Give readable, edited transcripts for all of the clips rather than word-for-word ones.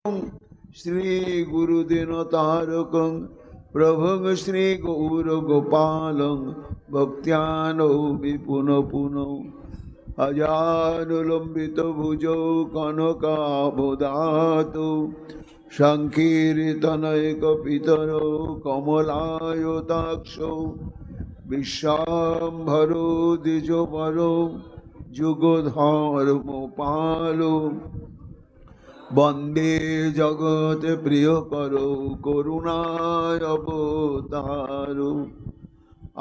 श्री गुरुदिनतारकं प्रभुं श्री गौरगोपालं भक्त्यानो विपुन पुनो अजानुलम्बितभुजौ कनकाबदातु संकीर्तनैकपितरो कमलायताक्षौ विश्वाम्भरो द्विजवरो जुगधर्मपालो वंदे जगत प्रियकरो करुणावतारो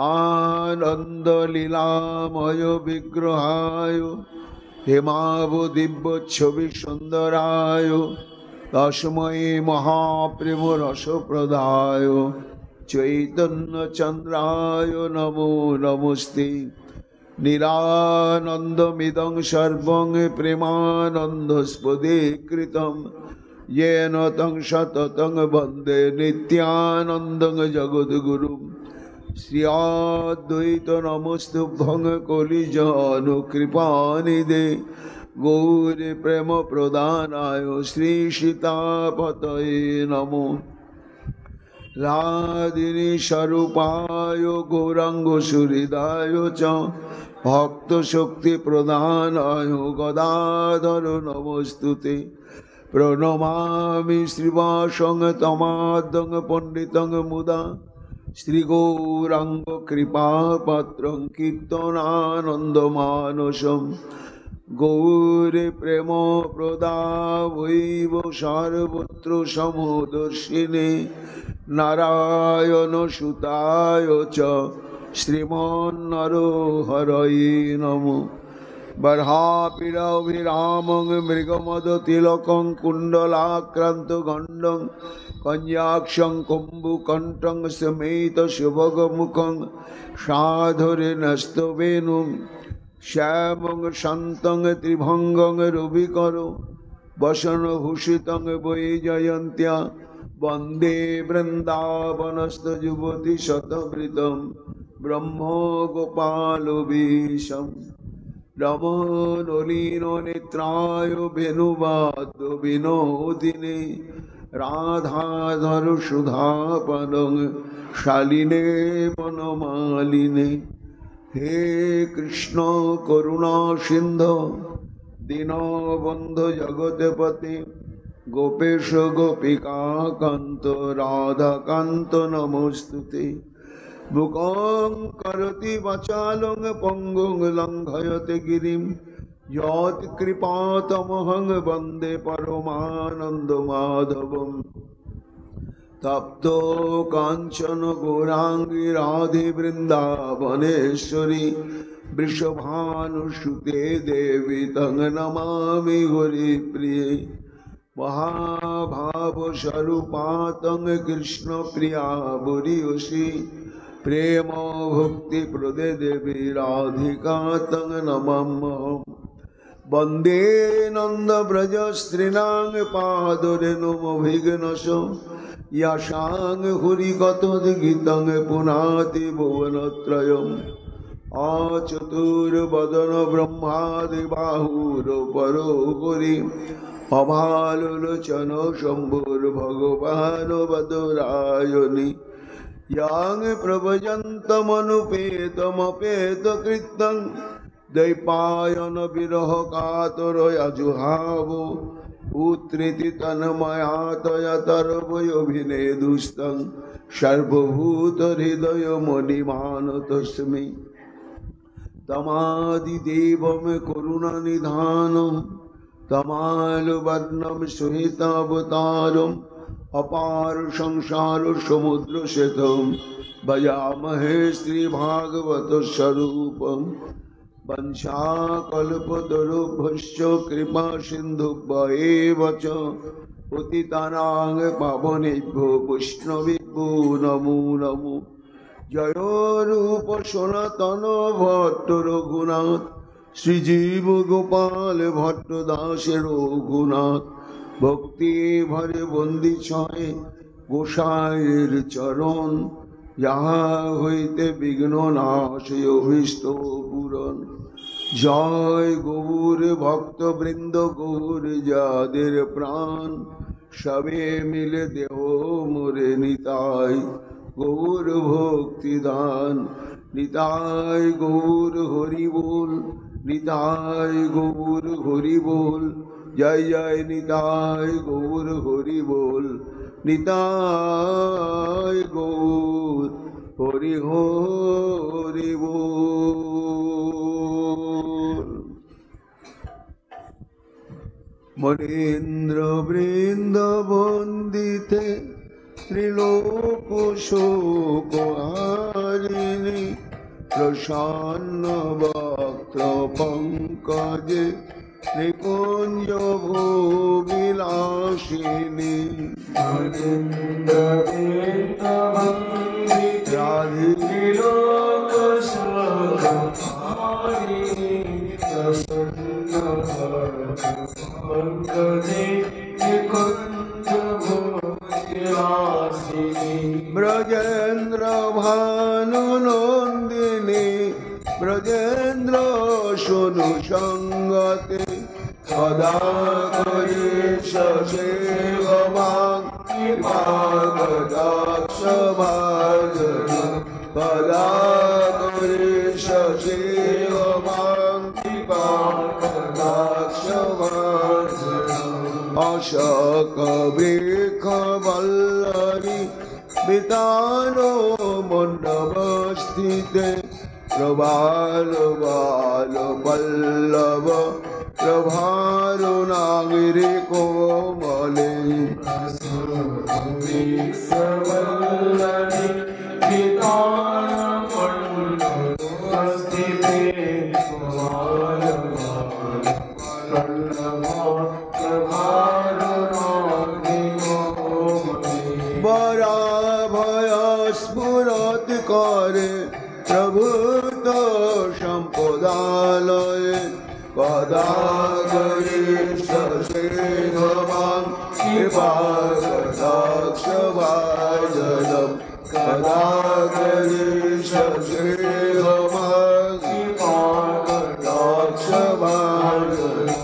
आनंद लीलामय विग्रहाय हेमावदिव्य छवि सुंदराय तस्मै महाप्रेम रस प्रदाय चैतन्य चंद्राय नमो नमस्ते निरानन्दमिदं सर्वं प्रेमानन्दस्पदे कृतं येन तं सततं वन्दे नित्यानन्दं जगद्गुरुं श्री अद्वैत नमस्तुभ्यं कलिजानुकृपानिधे गौर प्रेम प्रदानाय श्री सीतापतये नमो राधिनी स्वरूपाय गौरांग सुहृदाय च भक्त शक्ति प्रदानाय गदाधर नमस्तुते प्रणमामि श्रीवासं तमादं पंडितं मुदा श्री गौरांग कृपा पात्रं कीर्तनानन्दमानसं गौर प्रेम प्रदावैव सर्वत्र समदर्शिने नारायण सुताय च श्रीमन्नरहरये नमो बर्हापीडाभिरामं मृगमदतिलकं कुण्डलाक्रान्तगण्डं कन्याक्षं कुम्भकण्ठं समेतशुभगमुखं साधुरेणस्तवेणुं श्यामं शान्तं त्रिभंगं रविकरो वसनभूषितं वैजयन्त्या वंदे वृंदावनस्थयुवती शतवृतं ब्रह्मो गोपालवेशं नमो नलिननेत्राय वेणुवाद्य विनोदिने राधाधर सुधापदं शालिने वनमालिने हे कृष्ण करुणा सिंधु दीनबन्धु जगत्पते गोपेश गोपिका कांत राधा कांत नमोस्तुते मुखं करोति वाचालं पंगुं लंघयते गिरिं यत्कृपातमहं वन्दे परमानन्दमाधवं तप्तो कांचन गौरांगी राधे वृंदावनेश्वरी वृषभानुसुते देवी तं नमामि हरिप्रिये महाभाव स्वरूपातं कृष्ण प्रिया बुरीयसी प्रेम भक्ति प्रदे देवी राधिका तं नमाम्यहम् वंदे नंद ब्रज स्त्रीणां पादरेणुमभिघ्नश यशां हुरिकथोद्गीतं पुनाति भुवनत्रयम् अचतुर्वदन ब्रह्मादिबाहुरुपरो हरि अभालुलोचन शम्भुर्भगवान् वदरायणि यां प्रभजन्तमनुपेतमपेतकृतं दैपायन विरह कातरयजुहावो उत्कृति तन्मयातयतर्वयोभिनेदुस्तं सर्वभूतहृदयमणिमानतस्मै तमादिदेवं करुणानिधानं तमालुवर्णं सुहितावतारम् अपार संसार समुद्र सेतुं भजामहे श्रीभागवत स्वरूपम् वंशाकल्पतरुभ्यश्च कृपा सिन्धुभ्येव च पतितानां पावनेभ्यो वैष्णवेभ्यो नमो नमो जय रूप सनातन भट्ट रघुनाथ श्रीजीव गोपाल भट्ट दास रघुनाथ भक्ति भरे बंदी छय गोसाईर चरण यहाँ হইতে বিঘ্ন নাশয় অভীষ্ট পূরণ। জয় গৌর ভক্তবৃন্দ, গৌর যাদের প্রাণ, সবে মিলে দেহ মোরে নিতাই গৌর ভক্তি দান নিতাই গৌর হরি বল নিতাই গৌর হরি বল জয় জয় নিতাই গৌর হরি বল নিতাই গৌর হরি হরি বল। মনীন্দ্র বৃন্দ বন্দিতে ত্রিলোক শোক হারিণী প্রসন্ন বক্ত্র পঙ্কজে নিকুঞ্জ ভূবিলাসিনী মনীন্দ্র বৃন্দ বন্দিতে ত্রিলোক শোক হারিণী প্রসন্ন পঙ্কজে নিকুঞ্জ ভূবিলাসিনী ব্রজেন্দ্র ভানু নন্দিনী ব্রজেন্দ্র সোনু সঙ্গতে সদা করি সেবাং কৃপাকটাক্ষ ভাজন সদা করি সেবাং কৃপাকটাক্ষ ভাজন অশোক বৃক্ষ বল্লরী বিতানো মণ্ডপস্থিতে প্রবাল বাল পল্লব প্রভারুণাগিরি কোমলে বৃক্ষবল্লরী বিতানো মণ্ডপস্থিতে প্রবাল বাল পল্লব প্রভারুণাগিরি কোমলে বরাভয় স্ফুরত করে প্রভূত সম্পদালয়ে কদা করি সেবাং কৃপাকটাক্ষ ভাজনম কদা করি সেবাং কৃপাকটাক্ষ ভাজনম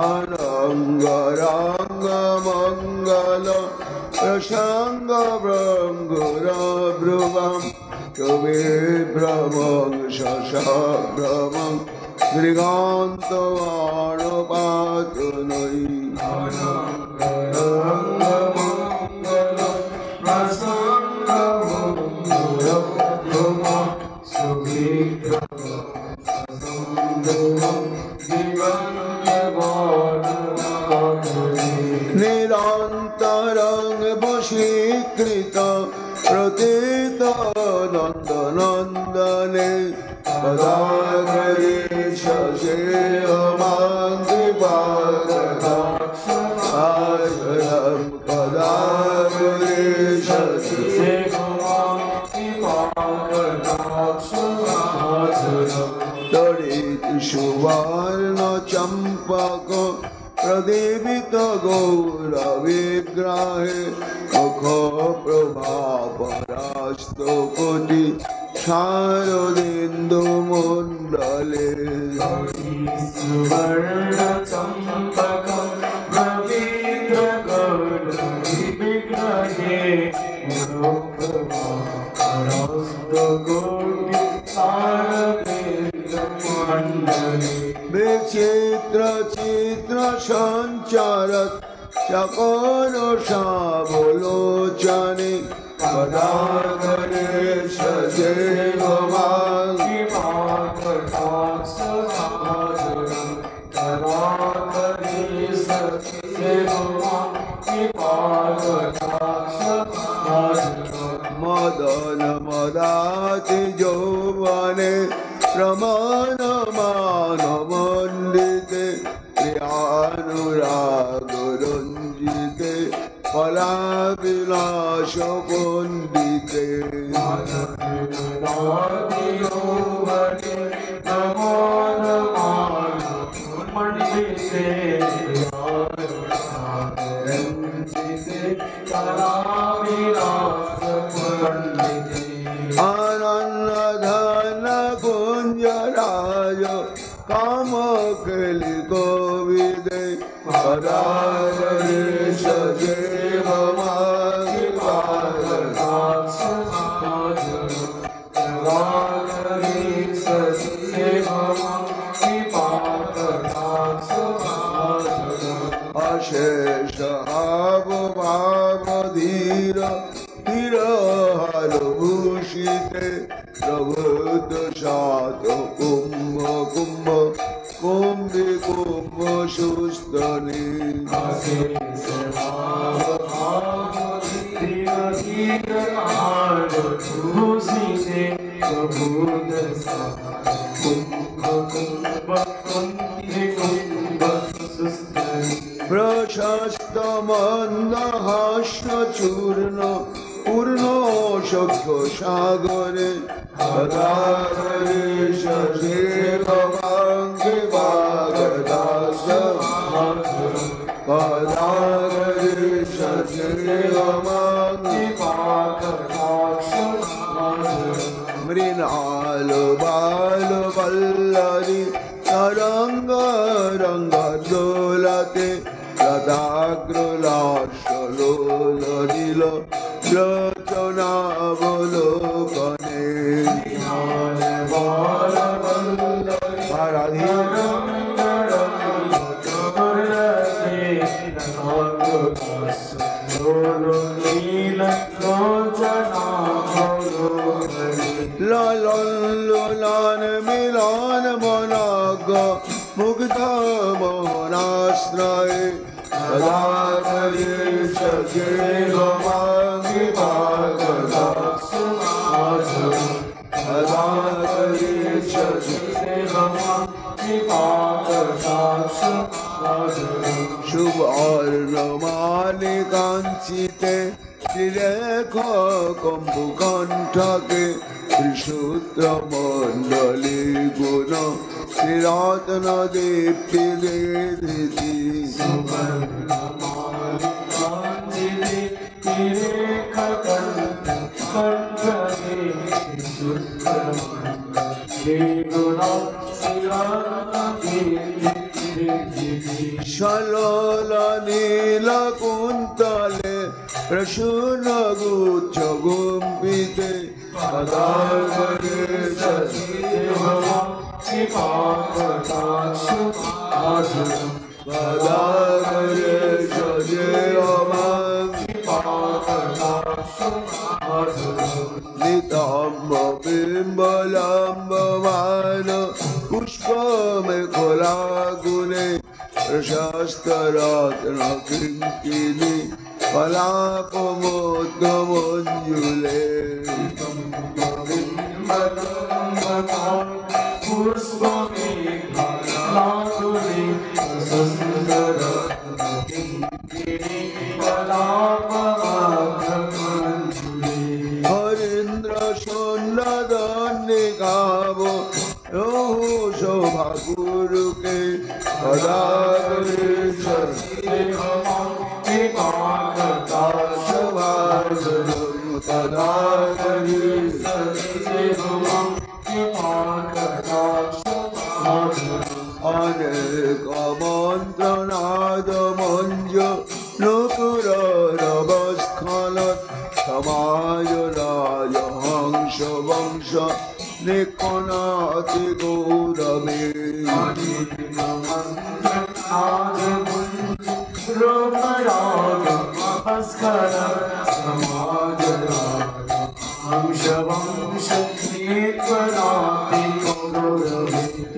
অনঙ্গ রঙ্গ মঙ্গল প্রসঙ্গ ভৃঙ্গুর ভ্রুবম কবিভ্রমং শশভ্রমং গৃহান্ত আণপাতনৈ নিরন্তরং বশীকৃত প্রতীত নন্দনন্দনে কদা করি সেবাং কৃপাকটাক্ষ ভাজনম কদা করি সেবাং কৃপাকটাক্ষ ভাজনম তড়িৎ সুবর্ণ চম্পক প্রদীপিত গৌর বিগ্রহে মুখ প্রভা পরাস্ত কোটি শারদিন্দু মণ্ডলে সুবর্ণ চম্পক প্রদীপ্ত গৌর বিগ্রহে মুখ প্রভা পরাস্ত কোটি শারদিন্দু মণ্ডলে বিচিত্র চিত্র সঞ্চারত চকর সাবলোচনে কদা করে সেবাং কৃপাকটাক্ষ ভাজনম কদা করি সেবাং কৃপাকটাক্ষ ভাজনম মদন মদাতি যৌবনে প্রমাণ মানমণ্ডিতে প্রিয়ানুরাগ রঞ্জিতে ফলাবিলাস পণ্ডিতে আনন্দধন কুঞ্জরাজ কামকলি কোবিদে সদা ভাব ভাব ধীর ধীর হারভূষিতে প্রভূত সাত কুম্ভ কুম্ভ কুম্ভে কুম্ভ সুস্তনে প্রশস্ত মন্দহাস্য চূর্ণ পূর্ণ সখ্য সাগরে সদাগরে শশে ভবাঙ্গে বাগদাস সদাগরে শশে ভবাঙ্গে বাগদাস মৃণাল বাল বল্লরি তরঙ্গ রঙ্গ দোলতে লতাগ্রলাসলোল লোচনাবলোকনে ললন মিলন মনগ মুগ্ধ মোহনাশ্রয়ে সদাগরে শশে ভবাঙ্গে বাগদাস সদাগরে শশে ভবাঙ্গে বাগদাস শুভ অর্ণমানি কাঞ্চিতে ত্রিরেখ কম্বু কণ্ঠকে ত্রিসূত্র মণ্ডলী গুণ শ্রীরত্ন দীপ্তি ধৃতি সলোল নীল কুন্তলে প্রসূন গুচ্ছ গুম্পিতে সদাগরে শশে ভবাঙ্গে বাগদাস সদাগরে শশে ভবাঙ্গে বাগদাস নিতম্ব বিম্বলম্বমান পুষ্পমেখলা গুণে প্রশস্ত রত্ন কিঙ্কিণী কলাপমোদ্যমঞ্জুলে হরেন্দ্র সন্ন্যদন্যে গাব শোভা গুরুকে সদাগরে শশে ভবাঙ্গে বাগদাস সদাগরে শশে ভবাঙ্গে বাগদাস অনেক মন্ত্রনাদ মঞ্জ নকুর রবস্খলৎ সমাজ রাজ হংস বংশ নিকনাতি গৌরবে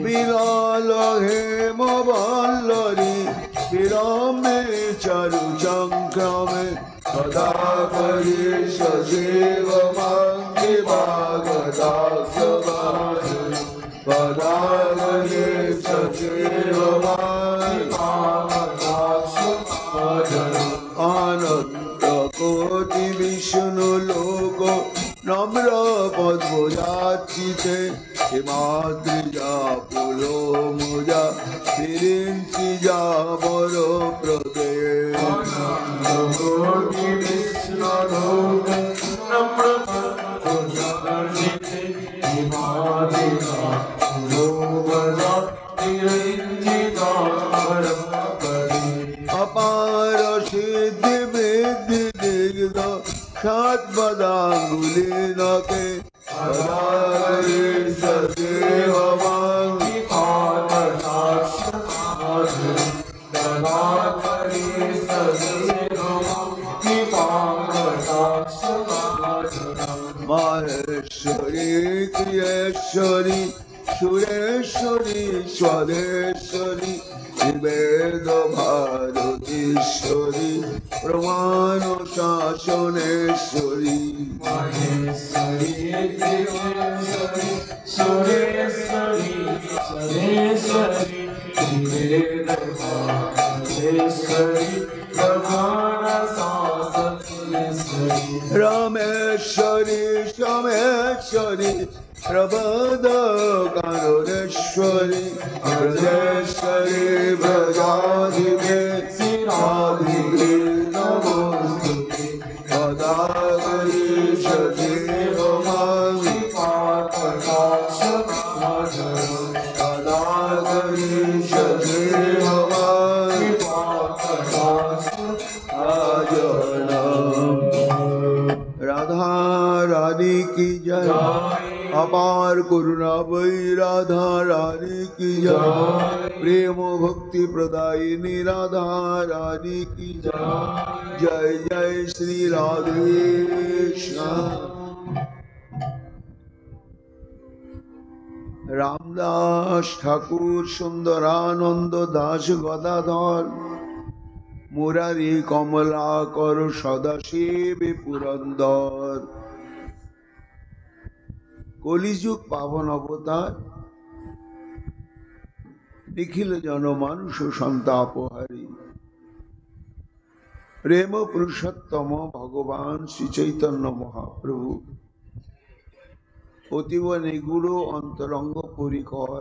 বিরল হেম বল্লরি বিরমে চারু চক্রমে সদাগরে শশে ভবাঙ্গে বাগদাস সদাগরে শশে ভবাঙ্গে বাগদাস অনন্ত কোটি বিষ্ণু লোক নম্র পদ্মযাচিতে হিমাদ্রিজা পুলো মুজা ফিরিঞ্চি যা বড় প্রদে বিষ্ণু লোক নম্র পদ্মযাচিতে হিমাদ্রিজা পুলো মুজা ফিরিঞ্চি যা বড় প্রদে অপার সিদ্ধি বৃদ্ধি দিগ্ধ সাত বদাঙ্গুলি নকে সদাগরে শশে ভবাঙ্গে বাগদাস সদাগরে শশে ক্রিয়েশ্বরী সুরেশ্বরী স্বদেশ্বরী নিবেদ ভারতীশ্বরী প্রমাণ শাসনেশ্বরী মহেশ্বরী দেবেশ্বরী সুরেশ্বরী সদেশ্বরী নিবেদ ভারতেশ্বরী প্রমাণ শাসনেশ্বরী রামেশ্বরী শ্যামেশ্বরী প্রবদ কারণেশ্বরী ব্রজেশ্বরী ব্রজাধিপে রাধিকে নমস্তুতে পদাগরি সদেব মামি পদাগরি সদেব মামি राधा रानी की जय अपार करुणा वै राधा रानी की जय प्रेम भक्ति प्रदायिनी राधा रानी की जय जय जय श्री राधे श्याम रामदास ठाकुर सुंदरानंद दास गदाधर मुरारी कमलाकर सदाशिव पुरंदर कलिजुग पावन अवतार निखिल जनमानुष संतापहारी प्रेम पुरुषोत्तम भगवान श्री चैतन्य महाप्रभु अतीव निगूढ़ अंतरंग परिकर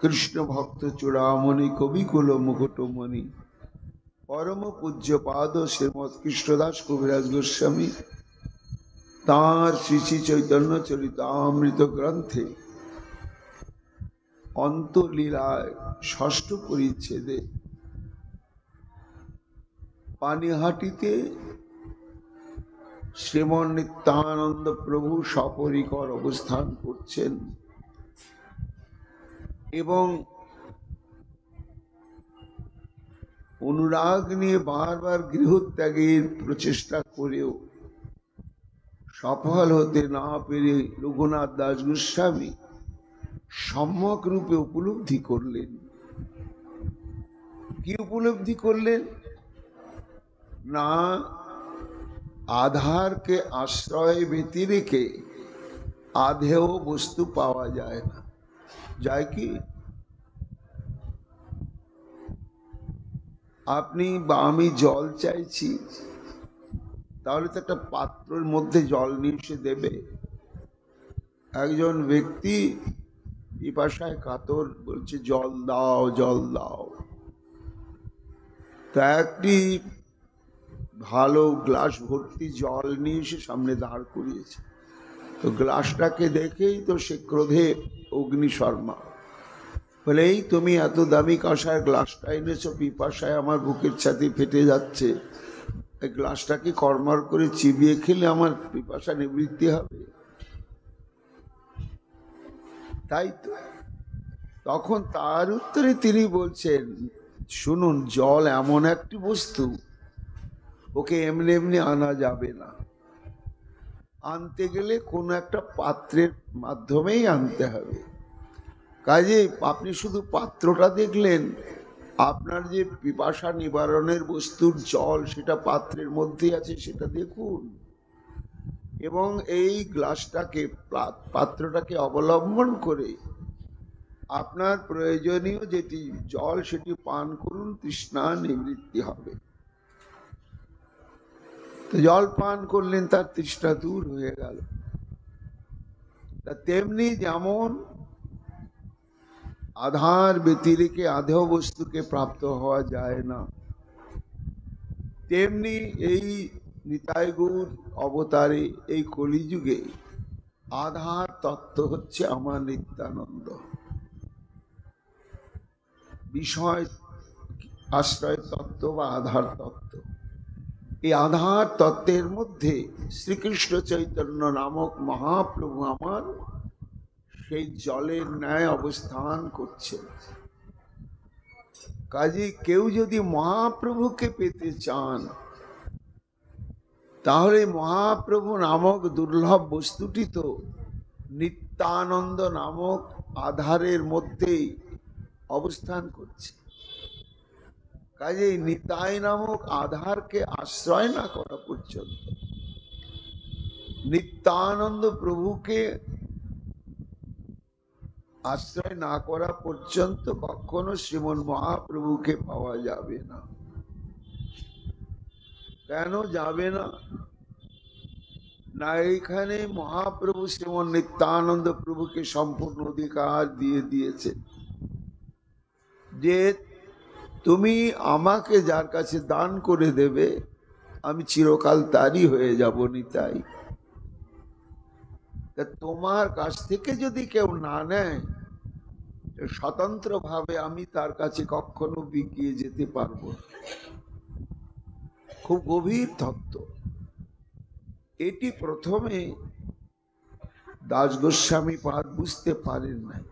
कृष्ण भक्त चूड़ामणि कविकुल मुकुटमणि परम पूज्य पाद श्रीमद कृष्णदास कविराज गोस्वामी तार श्री श्री चैतन्य चरितामृत ग्रंथे अंतलीलाय षष्ठ परिच्छेदे पानीहाटीते श्रीमन नित्यानंद प्रभु सपरिकर अवस्थान करছেন এবং অনুরাগ নিয়ে বারবার গৃহত্যাগের প্রচেষ্টা করেও সফল হতে না পেরে রঘুনাথ দাস গোস্বামী সম্যক রূপে উপলব্ধি করলেন। কি উপলব্ধি করলেন? না আধারকে আশ্রয় ব্যতি রেখে আধেয় বস্তু পাওয়া যায় না। যায় কি? আপনি বা আমি জল চাইছি, তাহলে তো একটা পাত্রের মধ্যে জল নিয়ে এসে দেবে। একজন ব্যক্তি পিপাসায় কাতর, বলছে জল দাও জল দাও। তা একটি ভালো গ্লাস ভর্তি জল নিয়ে এসে সামনে দাঁড় করিয়েছে। তো গ্লাসটাকে দেখেই তো সে ক্রোধে অগ্নিশর্মা, বলে এই তুমি এত দামি কাঁসার গ্লাসটা এনেছো, পিপাসায় আমার বুকের ছাতি ফেটে যাচ্ছে, এই গ্লাসটাকে কর্মর করে চিবিয়ে খেলে আমার পিপাসা নিবৃত্তি হবে? তাই তো। তখন তার উত্তরে তিনি বলছেন, শুনুন, জল এমন একটি বস্তু, ওকে এমনি এমনি আনা যাবে না। আনতে গেলে কোনো একটা পাত্রের মাধ্যমেই আনতে হবে। কাজে আপনি শুধু পাত্রটা দেখলেন, আপনার যে পিপাসা নিবারণের বস্তুর জল সেটা পাত্রের মধ্যে আছে সেটা দেখুন, এবং এই গ্লাসটাকে পাত্রটাকে অবলম্বন করে আপনার প্রয়োজনীয় যেটি জল সেটি পান করুন, তৃষ্ণা নিবৃত্তি হবে। তো জল পান করলেন, তার তৃষ্ণা দূর হয়ে গেল। তা তেমনি যেমন আধার ব্যতিরেকে আধেয় বস্তুকে প্রাপ্ত হওয়া যায় না, তেমনি এই নিতাই গৌর অবতারে এই কলিযুগে আধার তত্ত্ব হচ্ছে আমার নিত্যানন্দ। বিষয় আশ্রয় তত্ত্ব বা আধার তত্ত্ব। এই আধার তত্ত্বের মধ্যে শ্রীকৃষ্ণ চৈতন্য নামক মহাপ্রভু আমার সেই জলের ন্যায় অবস্থান করছে। কাজে কেউ যদি মহাপ্রভুকে পেতে চান, তাহলে মহাপ্রভু নামক দুর্লভ বস্তুটি তো নিত্যানন্দ নামক আধারের মধ্যেই অবস্থান করছে। কাজেই নিতাই নামক আধারকে আশ্রয় না করা পর্যন্ত, নিত্যানন্দ প্রভুকে আশ্রয় না করা পর্যন্ত কখনো শ্রীমন মহাপ্রভুকে পাওয়া যাবে না। কেন যাবে না? না এইখানে মহাপ্রভু শ্রীমন নিত্যানন্দ প্রভুকে সম্পূর্ণ অধিকার দিয়ে দিয়েছে যে তুমি আমাকে যার কাছে দান করে দেবে আমি চিরকাল তারই হয়ে যাব নিতাই। তোমার কাছ থেকে যদি কেউ না নেয় স্বতন্ত্র ভাবে আমি তার কাছে কখনো বিকিয়ে যেতে পারবো না। খুব গভীর তত্ত্ব এটি। প্রথমে দাস গোস্বামী পাদ বুঝতে পারেন নাই,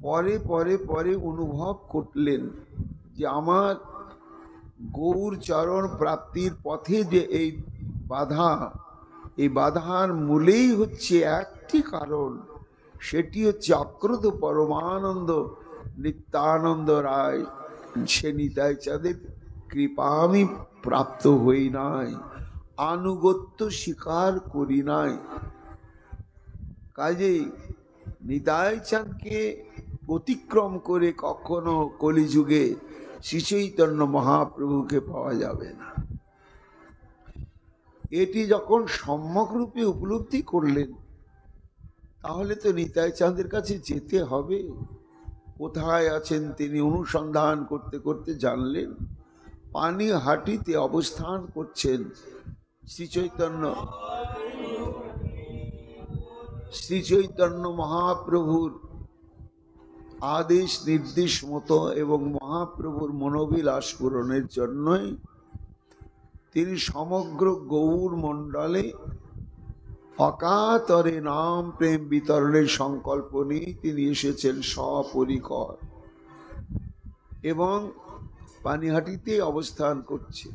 পরে পরে পরে অনুভব করলেন যে আমার গৌর চরণ প্রাপ্তির পথে যে এই বাধা, এই বাধার মূলেই হচ্ছে একটি কারণ, সেটি হচ্ছে অক্রুত পরমানন্দ নিত্যানন্দ রায় সে নিতাই চাঁদের কৃপা আমি প্রাপ্ত হই নাই, আনুগত্য স্বীকার করি নাই। কাজেই নিতাই চাঁদকে অতিক্রম করে কখনো কলিযুগে শ্রী চৈতন্য মহাপ্রভুকে পাওয়া যাবে না। এটি যখন সম্যক রূপে উপলব্ধি করলেন তাহলে তো নিতাই চাঁদের কাছে যেতে হবে। কোথায় আছেন তিনি অনুসন্ধান করতে করতে জানলেন পানিহাটিতে অবস্থান করছেন শ্রী চৈতন্য মহাপ্রভুর আদেশ নির্দেশ মতো এবং মহাপ্রভুর মনোবিলাস পূরণের জন্যই তিনি সমগ্র গৌর মণ্ডলে অকাতরে নাম প্রেম বিতরণের সংকল্প নিয়ে তিনি এসেছেন সপরিকর এবং পানিহাটিতে অবস্থান করছে।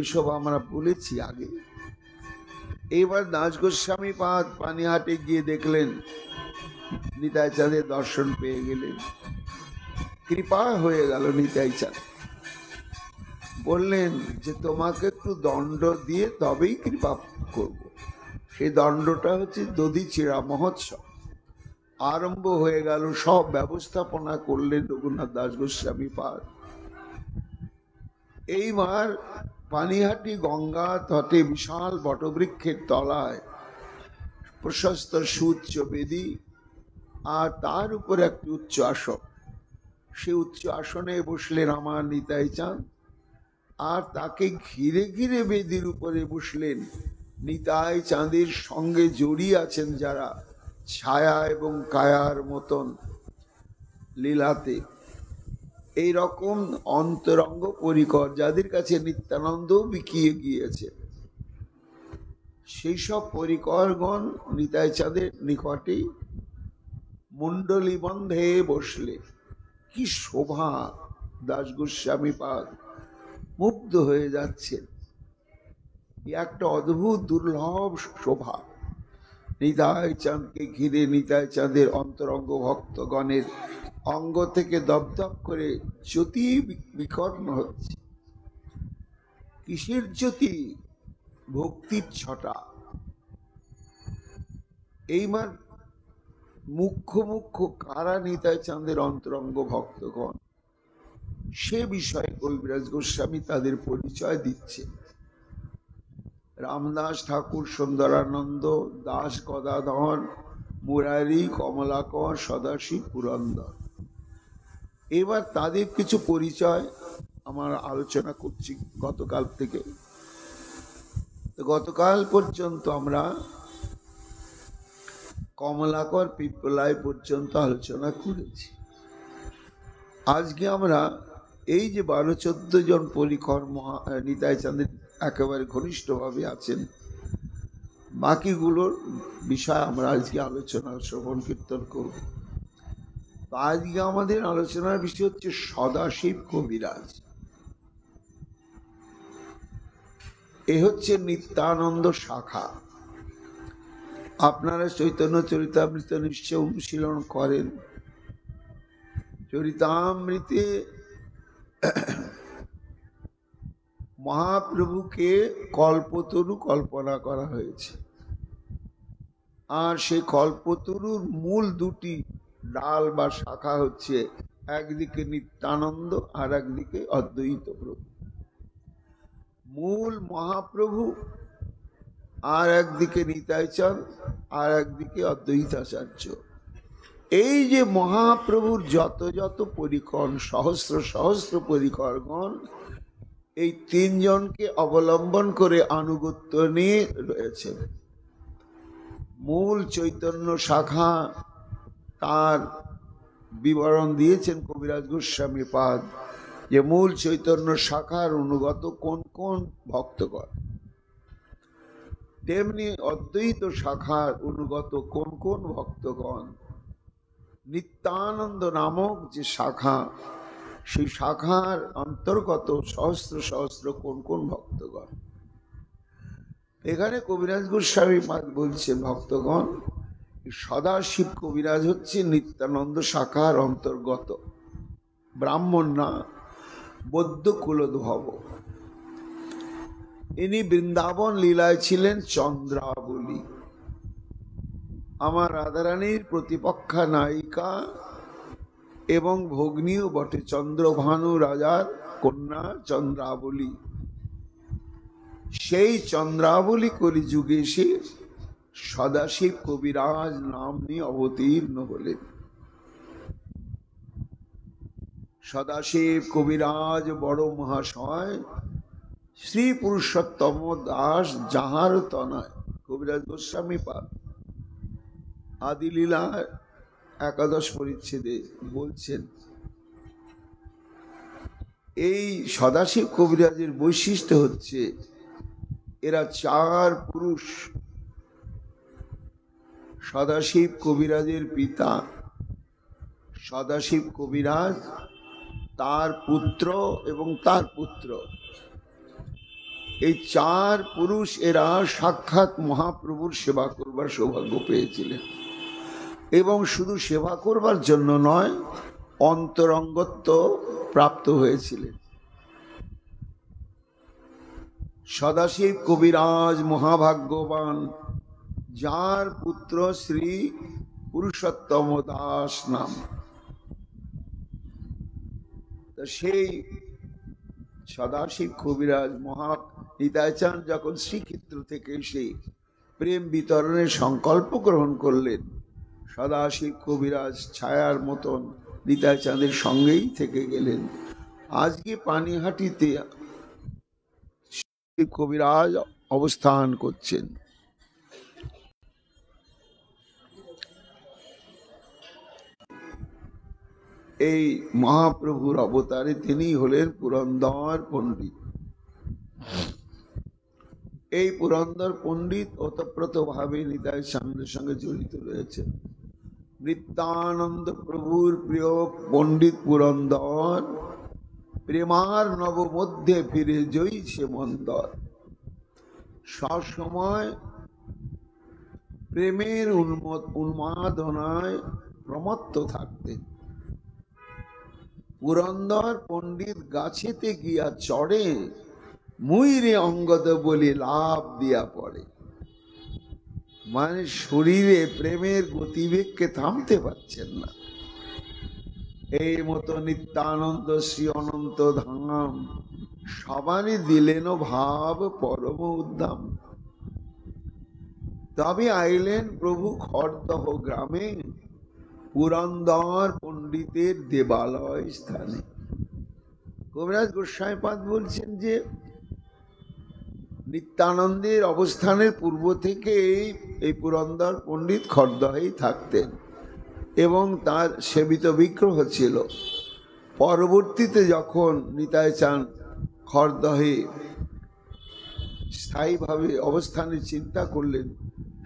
এসব আমরা বলেছি আগে। এবার দাস গোস্বামী পাদ পানিহাটে গিয়ে দেখলেন নিতাই চাঁদের দর্শন পেয়ে গেলেন, কৃপা হয়ে গেল নিতাই চাঁদ। বললেন যে তোমাকে একটু দণ্ড দিয়ে তবেই কৃপা করব। সেই দণ্ডটা হচ্ছে দধিচিড়া মহোৎসব। আরম্ভ হয়ে গেল, সব ব্যবস্থাপনা করলেন রঘুনাথ দাস গোস্বামী পাদ। এইবার পানিহাটি গঙ্গা তটে বিশাল বটবৃক্ষের তলায় প্রশস্ত সুউচ্চ বেদী আর তার উপরে একটি উচ্চ আসন। সে উচ্চ আসনে বসলেন আমার নিতাই চাঁদ, আর তাকে ঘিরে ঘিরে বেদির উপরে বসলেন নিতাই চাঁদের সঙ্গে জড়িয়ে আছেন যারা ছায়া এবং কায়ার মতন লীলাতে এই রকম অন্তরঙ্গ পরিকর যাদের কাছে নিত্যানন্দ বিকিয়ে গিয়েছে, সেই সব পরিকরগণ নিতাই চাঁদের নিকটে মণ্ডলী বন্ধে বসলে। কি শোভা! দাস গোস্বামী পাদ মুগ্ধ হয়ে যাচ্ছেন। একটা অদ্ভুত দুর্লভ শোভা। নিতাই চাঁদকে ঘিরে নিতাই চাঁদের অন্তরঙ্গ ভক্তগণের অঙ্গ থেকে দপদপ করে জ্যোতি বিকর্ণ হচ্ছে। কিসের জ্যোতি? ভক্তির ছটা। এইবার মুখ্য মুখ্য কারা নিতাই চাঁদের অন্তরঙ্গ ভক্তগণ, সে বিষয়ে কবিরাজ গোস্বামী তাদের পরিচয় দিচ্ছে। রামদাস ঠাকুর, সুন্দরানন্দ দাস, গদাধর, মুরারি, কমলাকর, সদাশিব, পুরন্দর। এবার তাদের কিছু পরিচয় আমার আলোচনা করছি গতকাল থেকে। গতকাল পর্যন্ত আমরা কমলাকর পিপ্পলাই পর্যন্ত আলোচনা করেছি। আজকে আমরা এই যে 12-14 জন পরিকর নিতাই চাঁদের একেবারে ঘনিষ্ঠভাবে আছেন, বাকিগুলোর বিষয় আমরা আজকে আলোচনা শ্রবণ কীর্তন করব। আজকে আমাদের আলোচনার বিষয় হচ্ছে সদাশিব কবিরাজ। এ হচ্ছে নিত্যানন্দ শাখা। আপনারা চৈতন্য চরিতামৃত নিশ্চয় অনুশীলন করেন। চরিতামৃতে মহাপ্রভুকে কল্পতরু কল্পনা করা হয়েছে, আর সেই কল্পতরুর মূল দুটি ডাল বা শাখা হচ্ছে একদিকে নিত্যানন্দ আর একদিকে অদ্বৈত প্রভু। মূল মহাপ্রভু আর একদিকে নিতাই চাঁদ আর একদিকে অদ্বৈতাচার্য। এই যে মহাপ্রভুর যত যত পরিকর, সহস্র সহস্র পরিকরগণ, এই তিনজনকে অবলম্বন করে আনুগত্য নিয়ে রয়েছেন। মূল চৈতন্য শাখা তার বিবরণ দিয়েছেন কবিরাজ গোস্বামী পাদ, যে মূল চৈতন্য শাখার অনুগত কোন কোন ভক্তগণ, তেমনি অদ্বৈত শাখার অনুগত কোন কোন ভক্তগণ। নিত্যানন্দ নামক যে শাখা, সেই শাখার অন্তর্গত সহস্র সহস্র কোন কোন ভক্তগণ। এখানে কবিরাজ গোস্বামী পাদ বলছেন, ভক্তগণ, সদাশিব কবিরাজ হচ্ছে নিত্যানন্দ শাখার অন্তর্গত, ব্রাহ্মণ না, বৌদ্ধ কুলোদ্ভব। ইনি বৃন্দাবন লীলায় ছিলেন চন্দ্রাবলী। আমার রাধারানীর প্রতিপক্ষা নায়িকা এবং ভগ্নীও বটে, চন্দ্রভানু রাজার কন্যা চন্দ্রাবলী। সেই চন্দ্রাবলী কলিযুগে এসে সদাশিব কবিরাজ নাম নিয়ে অবতীর্ণ হলেন। সদাশিব কবিরাজ বড় মহাশয় শ্রী পুরুষোত্তম দাস যাহার তনয়, কবিরাজ গোস্বামী পাদ আদি লীলা 11 পরিচ্ছেদে বলছেন। এই সদাশিব কবিরাজের বৈশিষ্ট্য হচ্ছে এরা 4 পুরুষ। সদাশিব কবিরাজের পিতা সদাশিব কবিরাজ, তার পুত্র এবং তার পুত্র, এই 4 পুরুষ এরা সাক্ষাৎ মহাপ্রভুর সেবা করবার সৌভাগ্য পেয়েছিলেন। এবং শুধু সেবা করবার জন্য নয়, অন্তরঙ্গত্ব প্রাপ্ত হয়েছিলেন। সদাশিব কবিরাজ মহাভাগ্যবান, যার পুত্র শ্রী পুরুষোত্তম দাস নাম। সেই সদাশিব কবিরাজ নিতাই চাঁদ যখন শ্রীক্ষেত্র থেকে এসে প্রেম বিতরণের সংকল্প গ্রহণ করলেন, সদাশিব কবিরাজ ছায়ার মতন নিতাই চাঁদের সঙ্গেই থেকে গেলেন। আজকে পানিহাটিতে কবিরাজ অবস্থান করছেন। এই মহাপ্রভুর অবতারে তিনি হলেন পুরন্দর পণ্ডিত। এই পুরন্দর পণ্ডিত ওতপ্রোত ভাবে নিতাই চাঁদের সঙ্গে জড়িত রয়েছেন। নিত্যানন্দ প্রভুর প্রিয় পণ্ডিত পুরন্দর প্রেমার নব মধ্যে ফিরে জইছে মন্দর। সবসময় প্রেমের উন্মাদনায় প্রমত্ত থাকতেন। পুরন্দর পণ্ডিত গাছেতে গিয়া চড়ে, মুইরে অঙ্গদ বলি লাভ দিয়া পড়ে। মানে শরীরে প্রেমের গতিবেগকে থামতে পারছেন না। এই মতো নিত্যানন্দ শ্রী অনন্ত ধাম সবারই দিলেন ভাব পরম উদ্দাম। তবে আইলেন প্রভু খড়দহ গ্রামে, পুরন্দর পণ্ডিতের দেবালয় স্থানে। কবিরাজ গোস্বামী পাদ বলছেন যে নিত্যানন্দের অবস্থানের পূর্ব থেকেই এই পুরন্দর পণ্ডিত খড়দহেই থাকতেন এবং তার সেবিত বিগ্রহ ছিল। পরবর্তীতে যখন নিতাই চাঁদ খড়দহে স্থায়ীভাবে অবস্থানের চিন্তা করলেন,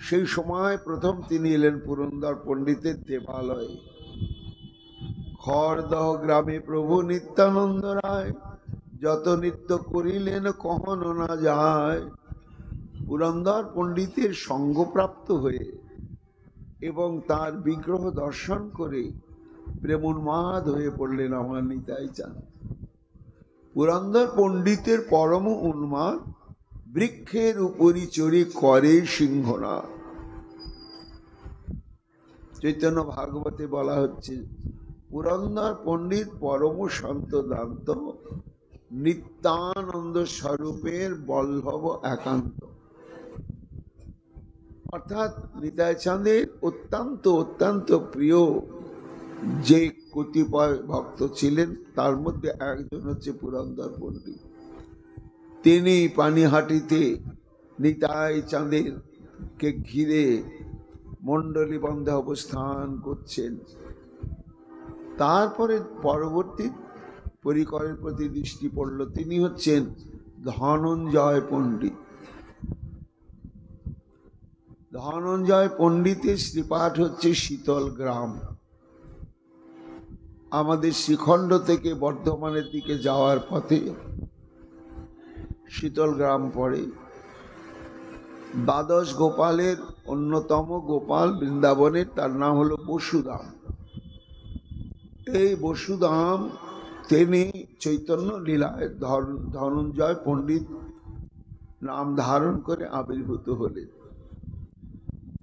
সেই সময় প্রথম তিনি এলেন পুরন্দর পণ্ডিতের দেবালয়ে। খড়দহ গ্রামে প্রভু নিত্যানন্দ রায় যত নৃত্য করিলেন কখনো না যায়। পুরন্দর পণ্ডিতের সঙ্গপ্রাপ্ত হয়ে এবং তার বিগ্রহ দর্শন করে প্রেমোন্মাদ হয়ে পড়লেন আমার নিতাই চাঁদ। পুরন্দর পণ্ডিতের পরম উন্মাদ, বৃক্ষের উপরই চড়ে করে সিংহনাদ। চৈতন্য ভাগবতে বলা হচ্ছে, পুরন্দর পণ্ডিত পরম সন্ত দান্ত, নিত্যানন্দ স্বরূপের বল্লভ একান্ত। অর্থাৎ নিতাই চাঁদের অত্যন্ত অত্যন্ত প্রিয় যে কতিপয় ভক্ত ছিলেন, তার মধ্যে একজন হচ্ছে পুরন্দর পণ্ডিত। তিনি পানিহাটিতে নিতাই চাঁদের কে ঘিরে মণ্ডলী বন্ধে অবস্থান করছেন। তারপরে পরবর্তী পরিকরের প্রতি দৃষ্টি পড়ল, তিনি হচ্ছেন ধনঞ্জয় পণ্ডিত। ধনঞ্জয় পণ্ডিতের শ্রীপাঠ হচ্ছে শীতল গ্রাম। আমাদের শ্রীখণ্ড থেকে বর্ধমানের দিকে যাওয়ার পথে শীতল গ্রাম পড়ে। দ্বাদশ গোপালের অন্যতম গোপাল বৃন্দাবনের, তার নাম হলো বসুধাম। এই বসুধাম তিনি চৈতন্য লীলায় ধনঞ্জয় পণ্ডিত নাম ধারণ করে আবির্ভূত হলেন।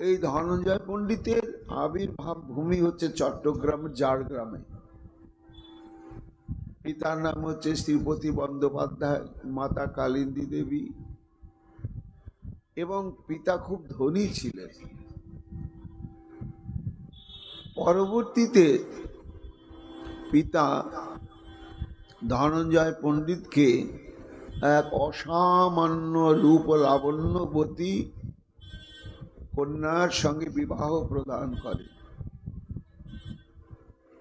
এই ধনঞ্জয় পণ্ডিতের আবির্ভাব ভূমি হচ্ছে চট্টগ্রামের ঝাড়গ্রামে। পিতার নাম হচ্ছে শ্রীপতি বন্দ্যোপাধ্যায়, মাতা কালিন্দী দেবী, এবং পিতা খুব ধনী ছিলেন। পরবর্তীতে পিতা ধনঞ্জয় পণ্ডিতকে এক অসামান্য রূপ লাবণ্যবতী কন্যার সঙ্গে বিবাহ প্রদান করে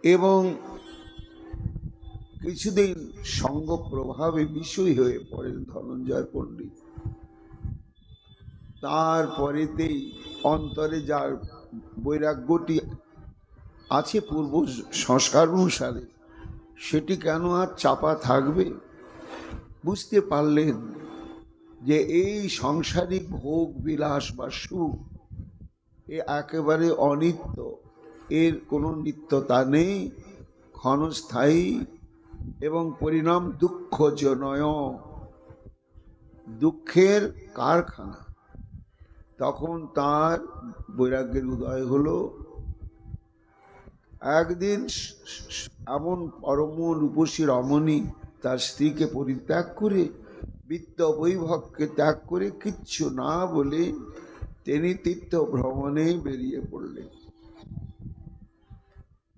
এবং কিছুদিন সঙ্গ প্রভাবে বিষয় হয়ে পড়েন ধনঞ্জয় পণ্ডিত। তারপরেতেই অন্তরে যার বৈরাগ্যটি আছে পূর্ব সংস্কার অনুসারে, সেটি কেন আর চাপা থাকবে? বুঝতে পারলেন যে এই সাংসারিক ভোগ বিলাস বা সুখ এ একেবারে অনিত্য, এর কোনো নিত্যতা নেই, ক্ষণস্থায়ী এবং পরিণাম দুঃখজনয়, দুঃখের কারখানা। তখন তার বৈরাগ্যের উদয় হলো। একদিন এমন পরম রূপসী রমণী তার স্ত্রীকে পরিত্যাগ করে, বিত্ত বৈভবকে ত্যাগ করে, কিচ্ছু না বলে তিনি তীর্থ ভ্রমণে বেরিয়ে পড়লেন।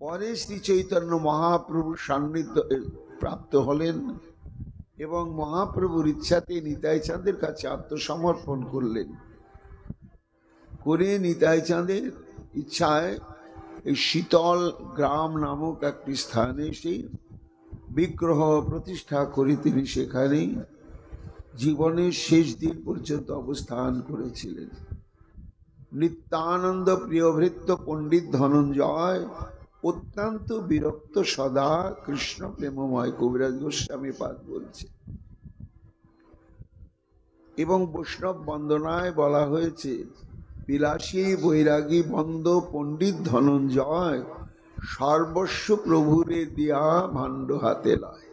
পরে শ্রী চৈতন্য মহাপ্রভুর সান্নিধ্য প্রাপ্ত হলেন এবং মহাপ্রভুর ইচ্ছাতে নিতাই চাঁদের কাছে আত্মসমর্পণ করলেন। করে নিতাই চাঁদের ইচ্ছায় এই শীতল গ্রাম নামক একটি স্থানে সেই বিগ্রহ প্রতিষ্ঠা করে তিনি সেখানেই জীবনের শেষ দিন পর্যন্ত অবস্থান করেছিলেন। নিত্যানন্দ প্রিয়ভৃত্য পণ্ডিত ধনঞ্জয় অত্যন্ত বিরক্ত সদা কৃষ্ণ প্রেমময়, কবিরাজ গোস্বামী পাদ বলছে। এবং বৈষ্ণব বন্দনায় বলা হয়েছে, বিলাসী বৈরাগী বন্দ পণ্ডিত ধনঞ্জয় সর্বস্ব প্রভুরে দিয়া ভাণ্ড হাতে লয়।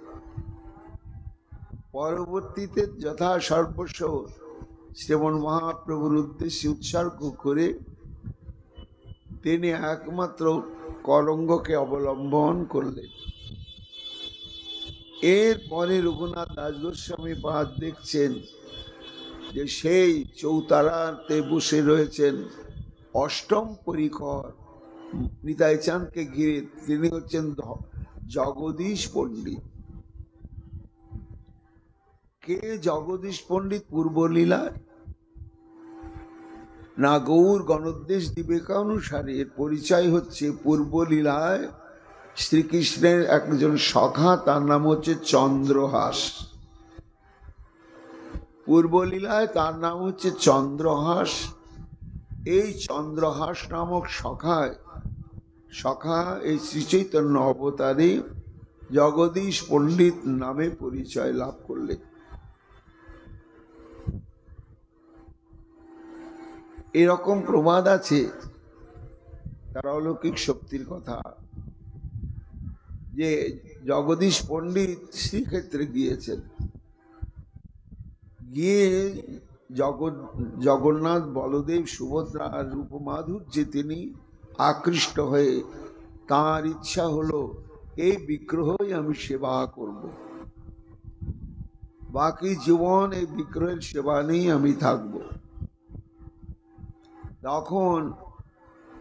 পরবর্তীতে যথা সর্বস্ব শ্রীমন মহাপ্রভুর উদ্দেশ্যে উৎসর্গ করে তিনি একমাত্র করঙ্গকে অবলম্বন করলেন। এরপরে রঘুনাথ দাস গোস্বামী পাদ দেখছেন যে সেই চৌতারাতে বসে রয়েছেন অষ্টম পরিকর নিতাই চাঁদকে ঘিরে, তিনি হচ্ছেন জগদীশ পণ্ডিত। কে জগদীশ পণ্ডিত? পূর্বলীলায় না গৌর গণোদ্দেশ বিবেকানুসারে এর পরিচয় হচ্ছে পূর্বলীলায় শ্রীকৃষ্ণের একজন সখা, তার নাম হচ্ছে চন্দ্রহাস। পূর্বলীলায় তার নাম হচ্ছে চন্দ্রহাস। এই চন্দ্রহাস নামক সখা এই শ্রী চৈতন্য অবতারে জগদীশ পণ্ডিত নামে পরিচয় লাভ করলেন। এরকম প্রবাদ আছে, তার অলৌকিক শক্তির কথা, যে জগদীশ পণ্ডিত শ্রীক্ষেত্রে গিয়েছেন, গিয়ে জগন্নাথ বলদেব সুভদ্রার রূপ মাধুর্যে তিনি আকৃষ্ট হয়ে তাঁর ইচ্ছা হলো এই বিগ্রহই আমি সেবা করব, বাকি জীবন এই বিগ্রহের সেবা নিয়েই আমি থাকব। তখন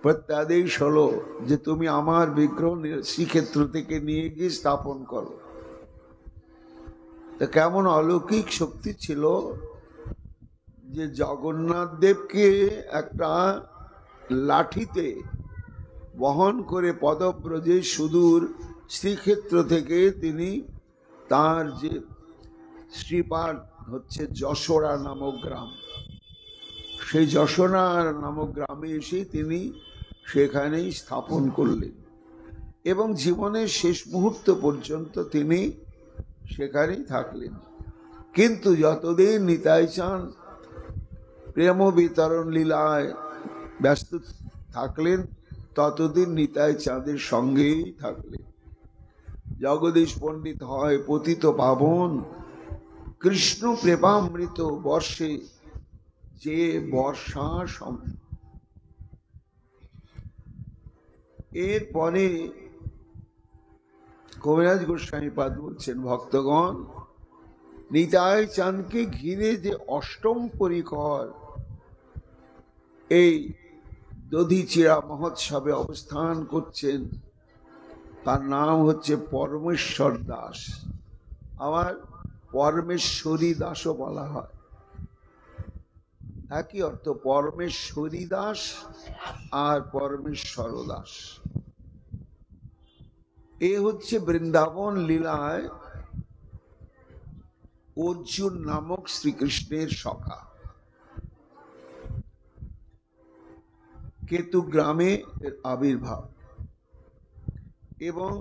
প্রত্যাদেশ হলো যে তুমি আমার বিগ্রহ শ্রীক্ষেত্র থেকে নিয়ে গিয়ে স্থাপন করো। তা কেমন অলৌকিক শক্তি ছিল যে জগন্নাথ দেবকে একটা লাঠিতে বহন করে পদব্রজে সুদূর শ্রীক্ষেত্র থেকে তিনি তার যে শ্রীপাঠ হচ্ছে যশোরা নামক গ্রাম, সেই যশোরা নামক গ্রামে এসে তিনি সেখানেই স্থাপন করলেন এবং জীবনের শেষ মুহূর্ত পর্যন্ত তিনি সেখানেই থাকলেন। কিন্তু যতদিন নিতাই চাঁদ প্রেম বিতরণ লীলায় ব্যস্ত থাকলেন ততদিন নিতাই চাঁদের সঙ্গেই থাকলেন। জগদীশ পণ্ডিত হয় পতিত পাবন, কৃষ্ণ প্রেমামৃত বর্ষে যে বর্ষা সম। এরপরে কবিরাজ গোস্বামী পাদ বলছেন, ভক্তগণ, নিতাই চাঁদকে ঘিরে যে অষ্টম পরিকর এই দধিচিরা মহোৎসবে অবস্থান করছেন, তার নাম হচ্ছে পরমেশ্বর দাস, আবার পরমেশ্বরী দাসও বলা হয়। একই অর্থ, পরমেশ্বরী দাস আর পরমেশ্বর দাস। এ হচ্ছে বৃন্দাবন লীলায় অর্জুন নামক শ্রীকৃষ্ণের সখা। কেতু গ্রামে এর আবির্ভাব এবং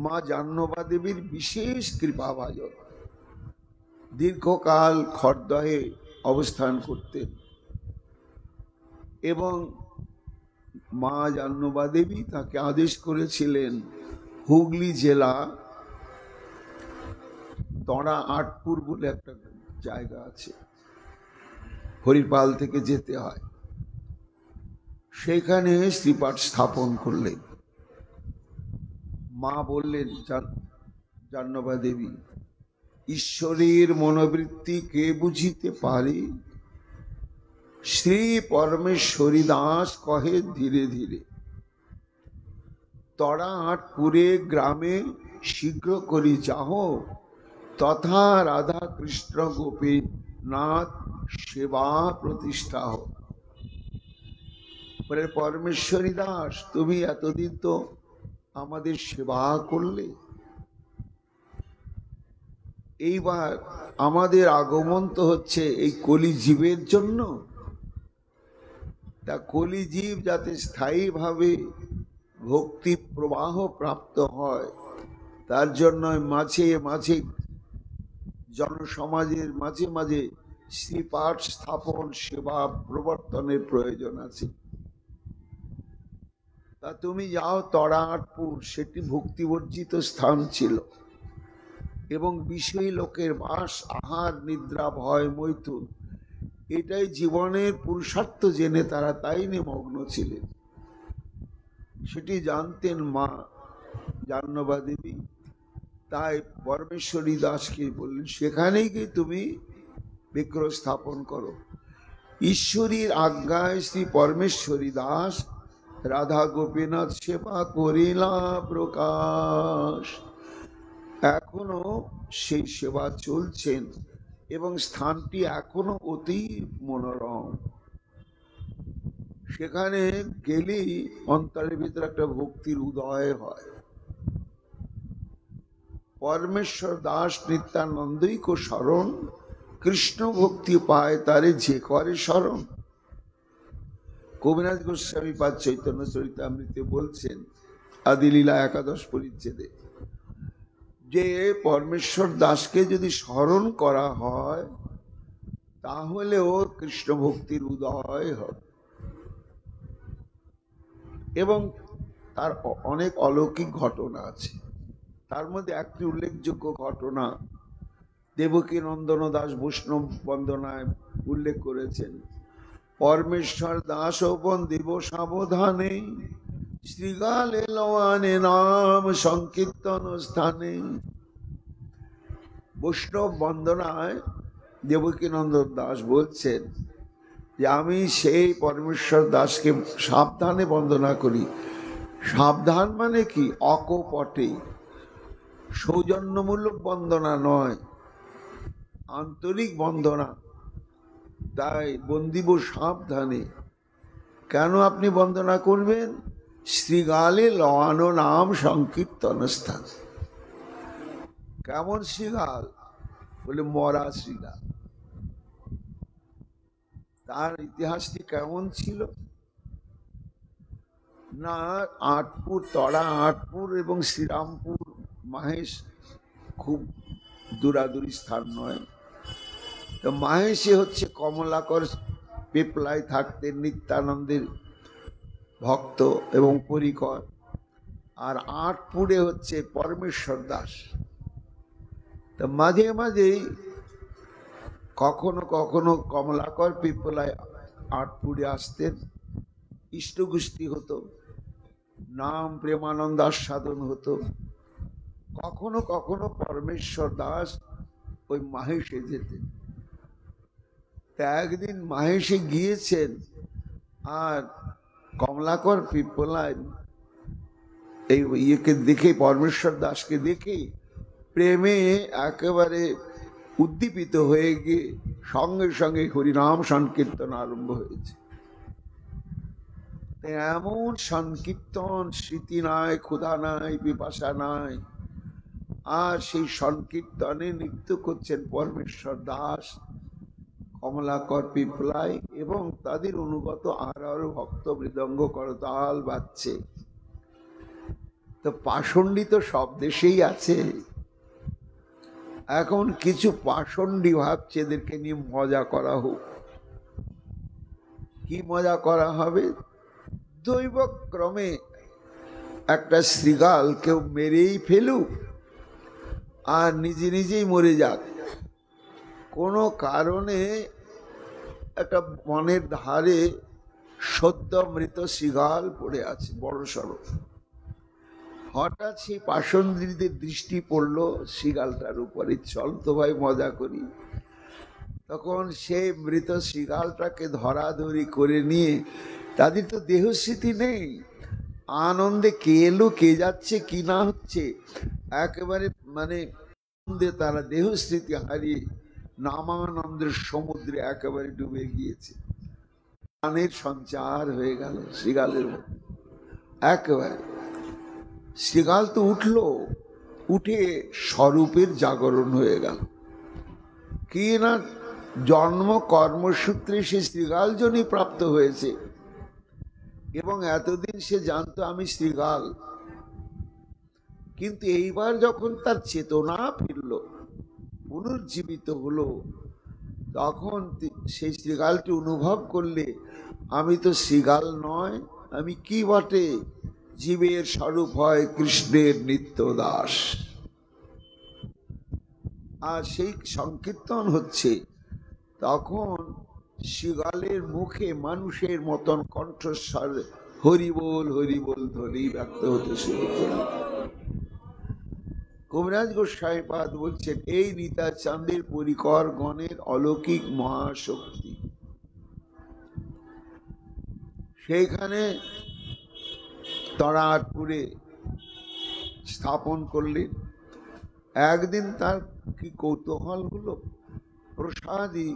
মা জাহ্নবা দেবীর বিশেষ কৃপাভাজন। দীর্ঘকাল খড়দহে অবস্থান করতেন এবং মা জাহ্নবা দেবী তাকে আদেশ করেছিলেন হুগলি জেলা তড়া আটপুর বলে একটা জায়গা আছে, হরিপাল থেকে যেতে হয়, সেখানে শ্রীপাঠ স্থাপন করলেন। মা বললেন, জাহ্নবা দেবী, ঈশ্বরের মনোবৃত্তি কে বুঝিতে পারে? শ্রী পরমেশ্বরী দাস কহে ধীরে ধীরে, তড়া আটপুরে গ্রামে শীঘ্র করি যাহ, তথা রাধা কৃষ্ণ গোপীনাথ সেবা প্রতিষ্ঠা হোক। পরমেশ্বরী দাস, তুমি এতদিন তো আমাদের সেবা করলে, এইবার আমাদের আগমন তো হচ্ছে এই কলিজীবের জন্য। তা কলিজীব যাতে স্থায়ীভাবে ভক্তি প্রবাহ প্রাপ্ত হয়, তার জন্য মাঝে মাঝে জনসমাজের মাঝে মাঝে শ্রীপাঠ স্থাপন সেবা প্রবর্তনের প্রয়োজন আছে। তা তুমি যাও তড়া আটপুর, সেটি ভক্তিবর্জিত স্থান ছিল এবং বিষয়ী লোকের বাস, আহার নিদ্রা ভয় মৈথুন এটাই জীবনের পুরুষার্থ জেনে তারা তাই নিমগ্ন ছিলেন। সেটি জানতেন মা জাহ্নবা দেবী। তাই পরমেশ্বরী দাসকে বললেন, সেখানেই কি তুমি বিগ্রহ স্থাপন করো। ঈশ্বরীর আজ্ঞায় শ্রী পরমেশ্বরী দাস রাধা গোপীনাথ সেবা করিলা প্রকাশ। এখনো সেই সেবা চলছেন এবং স্থানটি এখনো অতি মনোরম। সেখানে গেলেই অন্তরের ভিতরে একটা ভক্তির উদয় হয়। পরমেশ্বর দাস নিত্যানন্দৈক শরণ, কৃষ্ণ ভক্তি পায় তারে যে করে শরণ। কবিরাজ গোস্বামী পাদ চৈতন্য চরিতামৃতে বলছেন, আদিলীলা 11 পরিচ্ছেদে, যে পরমেশ্বর দাসকে যদি স্মরণ করা হয় তাহলে ওর কৃষ্ণ ভক্তির উদয় হবে এবং তার অনেক অলৌকিক ঘটনা আছে। তার মধ্যে একটি উল্লেখযোগ্য ঘটনা দেবকী নন্দন দাস বৈষ্ণব বন্দনায় উল্লেখ করেছেন। পরমেশ্বর দাস বন্দিব সাবধানে, শ্রীগালে লওয়ানে নাম সংকীর্তন স্থানে। বৈষ্ণব বন্দনায় দেবকী নন্দন দাস বলছেন যে আমি সেই পরমেশ্বর দাসকে সাবধানে বন্দনা করি। সাবধান মানে কি? অকপটে, সৌজন্যমূলক বন্দনা নয়, আন্তরিক বন্দনা। তাই বন্দিব সাবধানে। কেন আপনি বন্দনা করবেন? শ্রীগালে লওয়ানো নাম সংকীর্তন স্থান। কেমন শ্রীগাল? বলে মরা শ্রীগাল। তার ইতিহাসটি কেমন ছিল না, আটপুর, তড়া আটপুর এবং শ্রীরামপুর মাহেশ খুব দূরাদূরি স্থান নয়। তো মাহেশে হচ্ছে কমলাকর পেপলায় থাকতেন নিত্যানন্দের ভক্ত এবং পরিকর, আর আটপুরে হচ্ছে পরমেশ্বর দাস। তো মাঝে মাঝেই কখনো কখনো কমলাকর পিপলায় আটপুরে আসতেন, ইষ্টগুষ্টি হতো, নাম প্রেমানন্দ আস্বাদন হতো। কখনো কখনো পরমেশ্বর দাস ওই মাহেশে যেতেন। তা একদিন মাহেশে গিয়েছেন আর কমলাকর পিপলায় এই ইয়েকে দেখে, পরমেশ্বর দাসকে দেখে প্রেমে একেবারে উদ্দীপিত হয়ে গিয়ে সঙ্গে সঙ্গে হরিনাম সংকীর্তন আরম্ভ হয়েছে। এমন সংকীর্তন, স্মৃতি নাই, ক্ষুধা নাই, পিপাসা নাই, আর সেই সংকীর্তনে নৃত্য করছেন পরমেশ্বর দাস, কমলাকর পিপলাই এবং তাদের অনুগত আরো ভক্ত মৃদঙ্গ করতাল বাজছে। তো পাষণ্ডী তো সব দেশেই আছে। এখন কিছু পাষণ্ডী ভাবছে এদেরকে নিয়ে মজা করা হোক। কি মজা করা হবে? দৈবক্রমে একটা শ্রীগাল কেউ মেরেই ফেলুক আর নিজে নিজেই মরে যাক। কোনো কারণে একটা বনের ধারে সদ্য মৃত শ্রীগাল পড়ে আছে বড় সড়ো। হঠাৎ সেই পাষণ্ডীদের দৃষ্টি পড়লো শ্রীগালটার উপরে, চল তো ভাই মজা করি। তখন সেই মৃত শ্রীগালটাকে ধরাধরি করে নিয়ে, তাদের তো দেহস্মৃতি নেই, আনন্দে কে এলো কে যাচ্ছে কি না হচ্ছে একেবারে মানে তারা দেহস্মৃতি হারিয়ে নামানন্দের সমুদ্রে একেবারে ডুবে গিয়েছে। প্রাণের সঞ্চার হয়ে গেল শ্রীগালের মধ্যে একেবারে। শ্রীগাল তো উঠলো, উঠে স্বরূপের জাগরণ হয়ে গেল। কি না জন্ম কর্মসূত্রে সে শ্রীগাল জনই প্রাপ্ত হয়েছে এবং এতদিন সে জানতো আমি শ্রীগাল। কিন্তু এইবার যখন তার চেতনা ফিরল, পুনর্জীবিত হলো, তখন সেই শ্রীগালটি অনুভব করলে আমি তো শ্রীগাল নয়, আমি কি বটে? জীবের স্বরূপ হয় কৃষ্ণের নিত্য দাস। আর সেই সংকীর্তন হচ্ছে, তখন শ্রীগালের মুখে মানুষের মতন কণ্ঠস্বর হরিবোল হরিবোল ধ্বনি ব্যক্ত হতে শুরু করল। কবিরাজ গোস্বামীপাদ বলছেন এই নিতা চাঁদের পরিকর গণের অলৌকিক মহাশক্তি। সেইখানে তরাটপুরে স্থাপন করলেন। একদিন তার কি কৌতূহল হলো, প্রসাদী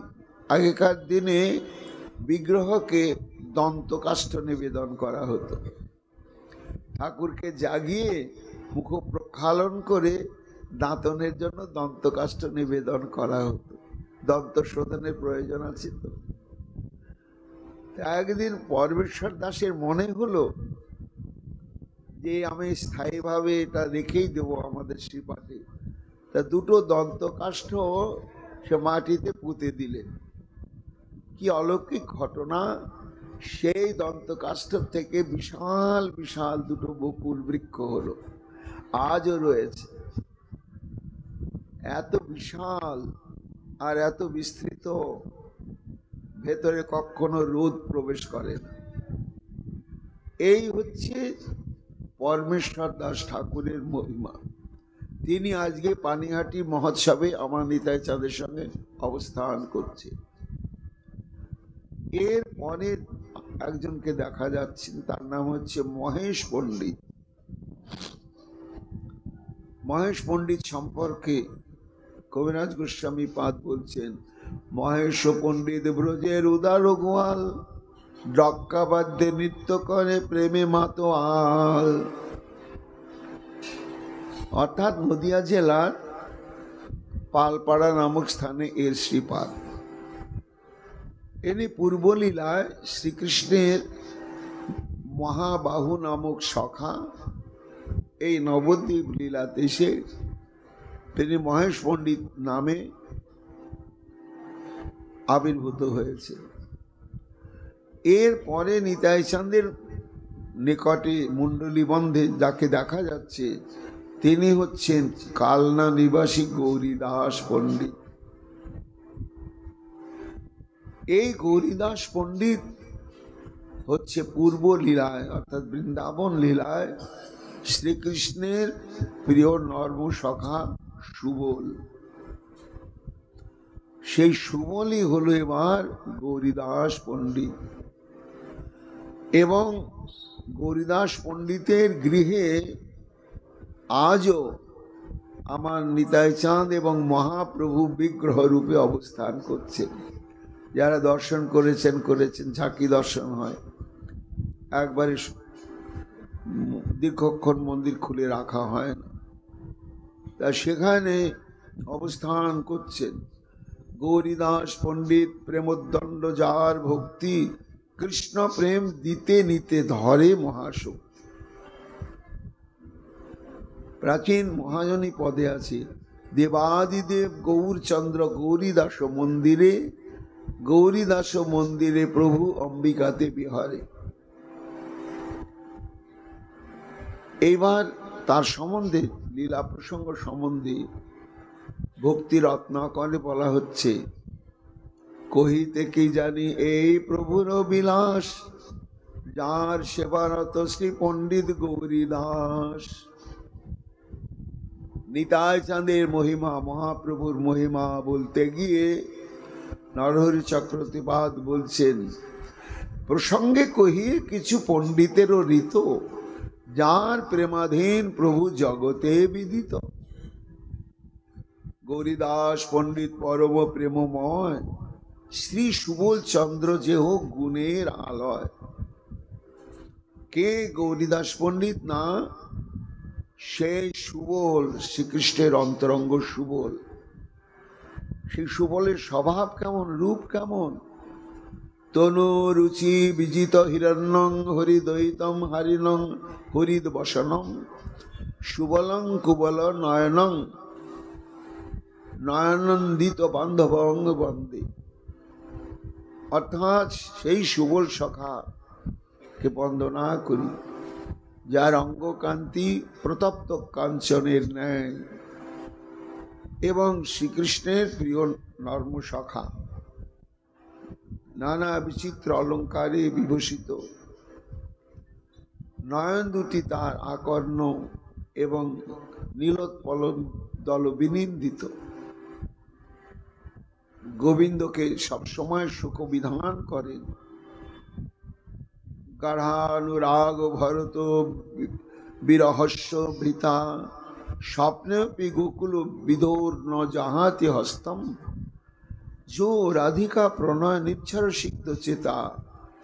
আগেকার দিনে বিগ্রহকে দন্তকাষ্ঠ নিবেদন করা হতো। ঠাকুরকে জাগিয়ে মুখ প্রক্ষালন করে দাঁতনের জন্য দন্তকাষ্ঠ নিবেদন করা হতো। দন্ত শোধনের প্রয়োজন আছে তো। একদিন পরমেশ্বর দাসের মনে হলো যে আমি স্থায়ীভাবে এটা রেখেই দেবো আমাদের শ্রীপাঠে, তা দুটো দন্তকাষ্ঠ সে মাটিতে পুঁতে দিলেন। কি অলৌকিক ঘটনা! সেই দন্তকাষ্ঠ থেকে বিশাল বিশাল দুটো বকুল বৃক্ষ হলো, আজও রয়েছে। এত বিশাল আর এত বিস্তৃত, ভেতরে কখনো রোদ প্রবেশ করে না। এই হচ্ছে পরমেশ্বর দাস ঠাকুরের মহিমা। তিনি আজকে পানিহাটি মহোৎসবে আমার নিতাই চাঁদের সঙ্গে অবস্থান করছে। এর পরে একজনকে দেখা যাচ্ছে, তার নাম হচ্ছে মহেশ পণ্ডিত। মহেশ পণ্ডিত সম্পর্কে কবিরাজ গোস্বামী পাদ বলছেন, মহেশ পণ্ডিত ব্রজের উদার গোয়াল, ডক্কা বাদ্যে নৃত্য করে প্রেমে মাতোয়াল। অর্থাৎ নদিয়া জেলার পালপাড়া নামক স্থানে এর শ্রীপাদ। ইনি পূর্বলীলায় শ্রীকৃষ্ণের মহাবাহু নামক সখা, এই নবদ্বীপ লীলাতে এসে তিনি মহেশ পণ্ডিত নামে আবির্ভূত হয়েছে। এর পরে নিতাই চাঁদের নিকটে মুন্ডলী বন্ধে যাকে দেখা যাচ্ছে, তিনি হচ্ছেন কালনা নিবাসী গৌরীদাস পণ্ডিত। এই গৌরীদাস পণ্ডিত হচ্ছে পূর্ব লীলায় অর্থাৎ বৃন্দাবন লীলায় শ্রীকৃষ্ণের প্রিয় নর্ম সখা সুবল। সেই সুবলই হলো এবার গৌরীদাস পণ্ডিত। এবং গৌরীদাস পণ্ডিতের গৃহে আজও আমার নিতাই চাঁদ এবং মহাপ্রভু বিগ্রহ রূপে অবস্থান করছেন। যারা দর্শন করেছেন ঝাঁকি দর্শন হয়, একবারে দীর্ঘক্ষণ মন্দির খুলে রাখা হয় না, তা সেখানে অবস্থান করছেন গৌরীদাস পণ্ডিত। প্রেমোদ্দণ্ড যার ভক্তি, কৃষ্ণ প্রেম দিতে নিতে ধরে মহাশক্তি। প্রাচীন মহাজনী পদে আছে, দেবাদিদেব গৌরচন্দ্র গৌরীদাস মন্দিরে, গৌরীদাস মন্দিরে প্রভু অম্বিকাতে বিহারে। এইবার তার সম্বন্ধে, লীলা প্রসঙ্গ সম্বন্ধে ভক্তি রত্নাকরে বলা হচ্ছে, কহিতে কি জানি এই প্রভুর বিলাস, যার সেবারত শ্রী পণ্ডিত গৌরীদাস। নিতাই চাঁদের মহিমা, মহাপ্রভুর মহিমা বলতে গিয়ে নরহরি চক্রবর্তীপাদ বলছেন, প্রসঙ্গে কহি কিছু পণ্ডিতেরও রীত, যার প্রেমাধীন প্রভু জগতে বিদিত। গৌরীদাস পণ্ডিত পরম প্রেমময়, শ্রী সুবল চন্দ্র যেহ গুণের আলয়। কে গৌরীদাস পণ্ডিত? না, সেই সুবল, শ্রীকৃষ্ণের অন্তরঙ্গ সুবল। সেই সুবলের স্বভাব কেমন, রূপ কেমন? তনু রুচি বিজিত হিরণ্যং হরিদয়িতম হরিণং হরিদ বসনং, সুবলং কুবল নয়নং নয়নন্দিত বান্ধবং বন্দে। অর্থাৎ সেই সুবল সখাকে বন্দনা করি, যার অঙ্গকান্তি প্রতপ্ত কাঞ্চনের ন্যায় এবং শ্রীকৃষ্ণের প্রিয় নর্ম সখা, নানা বিচিত্র অলঙ্কারে বিভূষিত, নয়ন দুটি তার আকর্ণ এবং নীলোৎপলন দল বিনিন্দিত। গোবিন্দকে সবসময় সুখ বিধান করেন। গাঢ়ানুরাগ ভরত বিরহস্য ভৃতা, স্বপ্নে গোকুল বিদোর ন জাহাতি হস্তম, जो राधिका प्रणय निच्छर सिक्त चेता,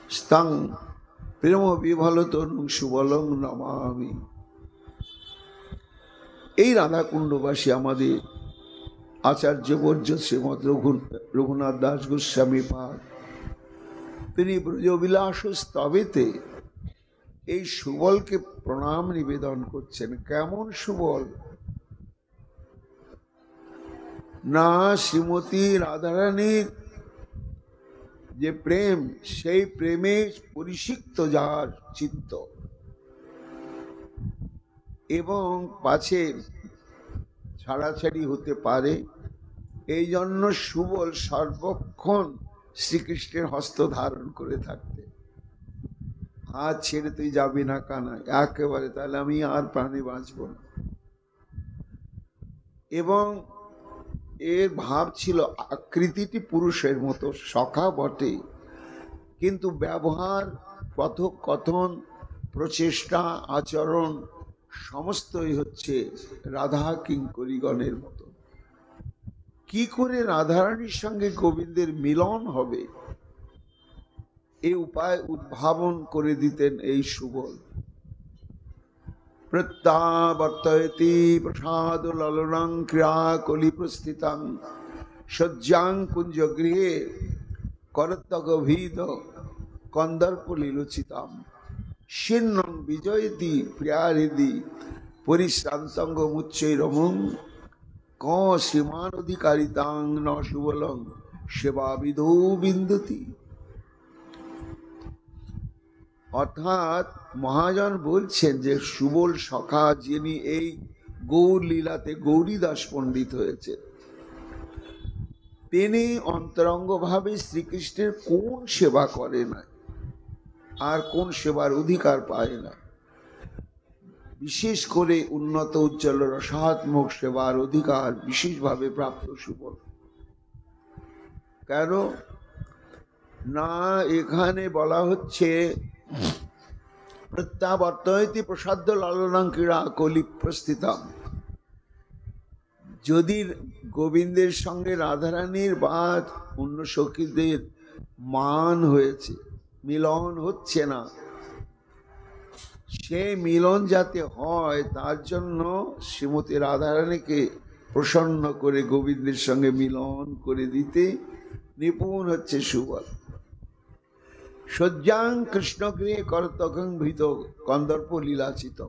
स्तং প্রেম বিভল তনু সুবলং নমামি। এই রাধাকুণ্ডবাসী আমাদের আচার্যবর্য শ্রীমৎ রঘুনাথ দাস গোস্বামী পাদ, তিনি ব্রজবিলাস স্তবেতে এই সুবলকে প্রণাম নিবেদন করছেন। কেমন সুবল! না শ্রীমতী রাধারানীর যে প্রেম, সেই প্রেমে পরিষিক্ত যার চিত্ত, এবং পাছে ছাড়াছাড়ি হতে পারে, এই জন্য সুবল সর্বক্ষণ শ্রীকৃষ্ণের হস্ত ধারণ করে থাকতে। হাত ছেড়ে তুই যাবি না কানা, একেবারে, তাহলে আমি আর প্রাণে বাঁচব না। এবং এর ভাব ছিল, আকৃতিটি পুরুষের মতো, সখা বটে, কিন্তু ব্যবহার, কথোপকথন, প্রচেষ্টা, আচরণ সমস্তই হচ্ছে রাধা কিঙ্করীগণের মতো। কি করে রাধারানীর সঙ্গে গোবিন্দের মিলন হবে, এই উপায় উদ্ভাবন করে দিতেন এই সুবল। প্রত্যাবর্তয়তি প্রসাদ ললনং ক্রিয়া কলি প্রস্থিতাং সজ্জাং কুঞ্জগৃহে করতগভীদ কন্দর্প লীলোচিতাম শীর্ণং বিজয়তি প্রিয়াহৃদি পরিশ্রান্তঙ্গ মুচ্চৈরমং ক শ্রীমান অধিকারিতাং ন সুবলং সেবাবিধৌ বিন্দতি। অর্থাৎ মহাজন বলছেন যে সুবল সখা, যিনি এই গৌর লীলাতে গৌরীদাস পণ্ডিত হয়েছে, তিনি অন্তরঙ্গ ভাবে শ্রীকৃষ্ণের কোন সেবা করে না, আর কোন সেবার অধিকার পায় না। বিশেষ করে উন্নত উজ্জ্বল রসাত্মক সেবার অধিকার বিশেষভাবে প্রাপ্ত সুবল। কেন না, এখানে বলা হচ্ছে প্রত্যাবর্তয়তি প্রসাদ্য লালনাং ক্রীড়া কলি প্রস্থিতাম। যদি গোবিন্দের সঙ্গে রাধারানীর বা অন্য সখীদের মান হয়েছে, মিলন হচ্ছে না, সে মিলন যাতে হয় তার জন্য শ্রীমতী রাধারানীকে প্রসন্ন করে গোবিন্দের সঙ্গে মিলন করে দিতে নিপুণ হচ্ছে সুবল। সজ্জাং কৃষ্ণগৃহে করতকং ভীত কন্দর্প লীলাচিত।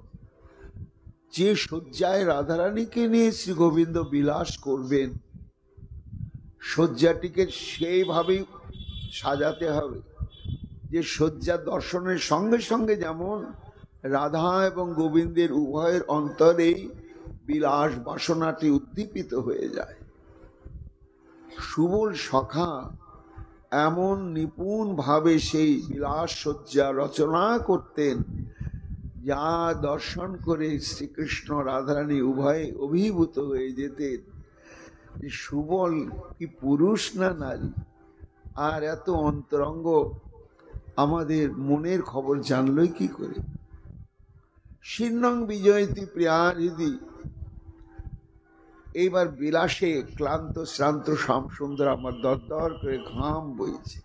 যে শয্যায় রাধারানীকে নিয়ে শ্রী গোবিন্দ বিলাস করবেন, শয্যাটিকে সেইভাবেই সাজাতে হবে যে শয্যা দর্শনের সঙ্গে সঙ্গে যেমন রাধা এবং গোবিন্দের উভয়ের অন্তরেই বিলাস বাসনাটি উদ্দীপিত হয়ে যায়। সুবল সখা এমন নিপুণ ভাবে সেই বিলাস শয্যা রচনা করতেন, যা দর্শন করে শ্রীকৃষ্ণ রাধারানী উভয়ে অভিভূত হয়ে যেতেন যে সুবল কি পুরুষ না নারী, আর এত অন্তরঙ্গ আমাদের মনের খবর জানলই কি করে। শীর্ণং বিজয়তি প্রিয়াহৃদি। এইবার বিলাসে ক্লান্ত শ্রান্ত শ্যাম সুন্দর আমার দরদর করে ঘাম বইছে,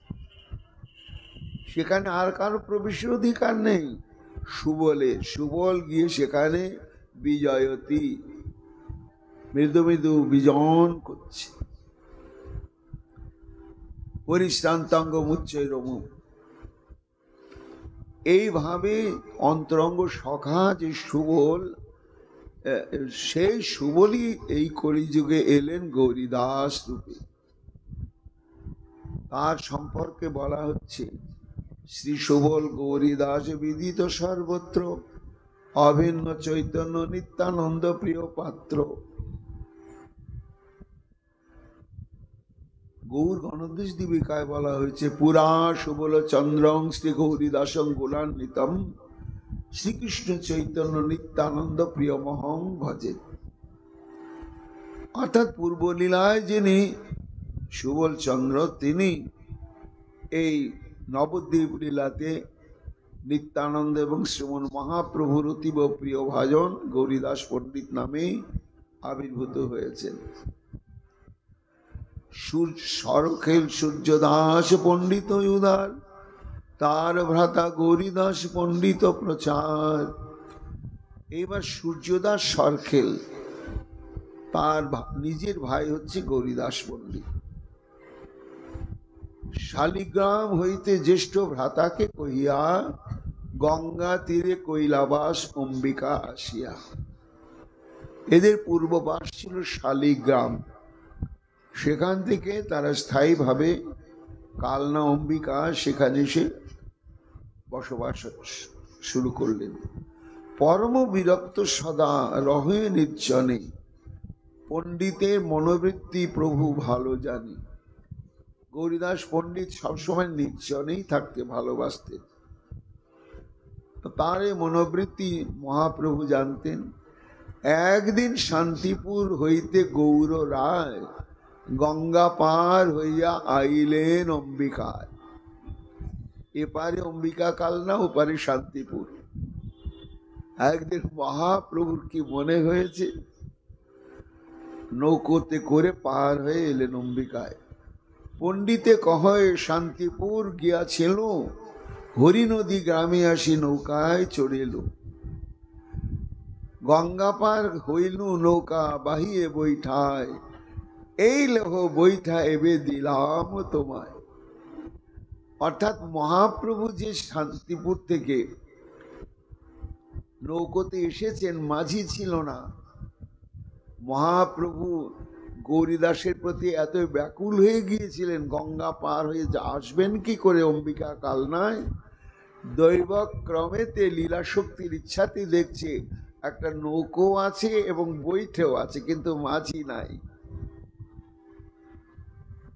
সেখানে আর কারো প্রবেশের অধিকার নেই। সুবল গিয়ে সেখানে বিজয়তি, মৃদু মৃদু বিজন করছে। পরিশ্রান্তাঙ্গ মুচ্চৈরম। এইভাবে অন্তরঙ্গ সখা যে সুবল, সেই সুবলই এই কলিযুগে এলেন গৌরীদাস রূপে। তার সম্পর্কে বলা হচ্ছে শ্রী সুবল গৌরীদাস বিদিত সর্বত্র, অভিন্ন চৈতন্য নিত্যানন্দ প্রিয় পাত্র। গৌর গণদেশ দীপিকায় বলা হয়েছে পুরা সুবল চন্দ্রং শ্রী গৌরীদাসং গুণান্বিতম শ্রীকৃষ্ণ চৈতন্য নিত্যানন্দ প্রিয় মহং ভজে। অর্থাৎ পূর্বলীলায় যিনি সুবল চন্দ্র, তিনি এই নবদ্বীপ লীলাতে নিত্যানন্দ এবং শ্রীমন মহাপ্রভুর অতীব প্রিয় ভাজন গৌরীদাস পণ্ডিত নামে আবির্ভূত হয়েছেন। সরখেল সূর্যদাস পণ্ডিত উদার, তার ভ্রাতা গৌরীদাস পণ্ডিত প্রচার। এইবার সূর্যদাস সরখেল, তার নিজের ভাই হচ্ছে গৌরীদাস পণ্ডিত। শালিগ্রাম হইতে জ্যেষ্ঠ ভ্রাতাকে কহিয়া গঙ্গা তীরে কৈলাবাস অম্বিকা আসিয়া। এদের পূর্ববাস ছিল শালিগ্রাম, সেখান থেকে তারা স্থায়ীভাবে কালনা অম্বিকা সেখানে এসে বসবাস শুরু করলেন। পরম বিরক্ত সদা রহে নির্জনে, পণ্ডিতের মনোবৃত্তি প্রভু ভালো জানি। গৌরীদাস পণ্ডিত সবসময় নির্জনেই থাকতে ভালোবাসতেন। তার এই মনোবৃত্তি মহাপ্রভু জানতেন। একদিন শান্তিপুর হইতে গৌর রায় গঙ্গা পার হইয়া আইলেন অম্বিকায়। এপারে অম্বিকা কালনা, ওপারে শান্তিপুর। একদিন মহাপ্রভুর কি মনে হয়েছে, নৌকোতে করে পার হয়ে এলেন অম্বিকায়। পণ্ডিতে কহে শান্তিপুর গিয়াছিল, হরি নদী গ্রামে আসি নৌকায় চড়িল। গঙ্গা পার হইলু নৌকা বাহিয়ে বৈঠায়, এই লহ বৈঠা এবে দিলাম তোমায়। অর্থাৎ মহাপ্রভু যে শান্তিপুর থেকে নৌকোতে এসেছেন, মাঝি ছিল না। মহাপ্রভু গৌরীদাসের প্রতি এত ব্যাকুল হয়ে গিয়েছিলেন, গঙ্গা পার হয়ে আসবেন কি করে অম্বিকা কালনায়। দৈবক্রমেতে লীলা শক্তির ইচ্ছাতে দেখছে একটা নৌকো আছে এবং বৈঠেও আছে, কিন্তু মাঝি নাই।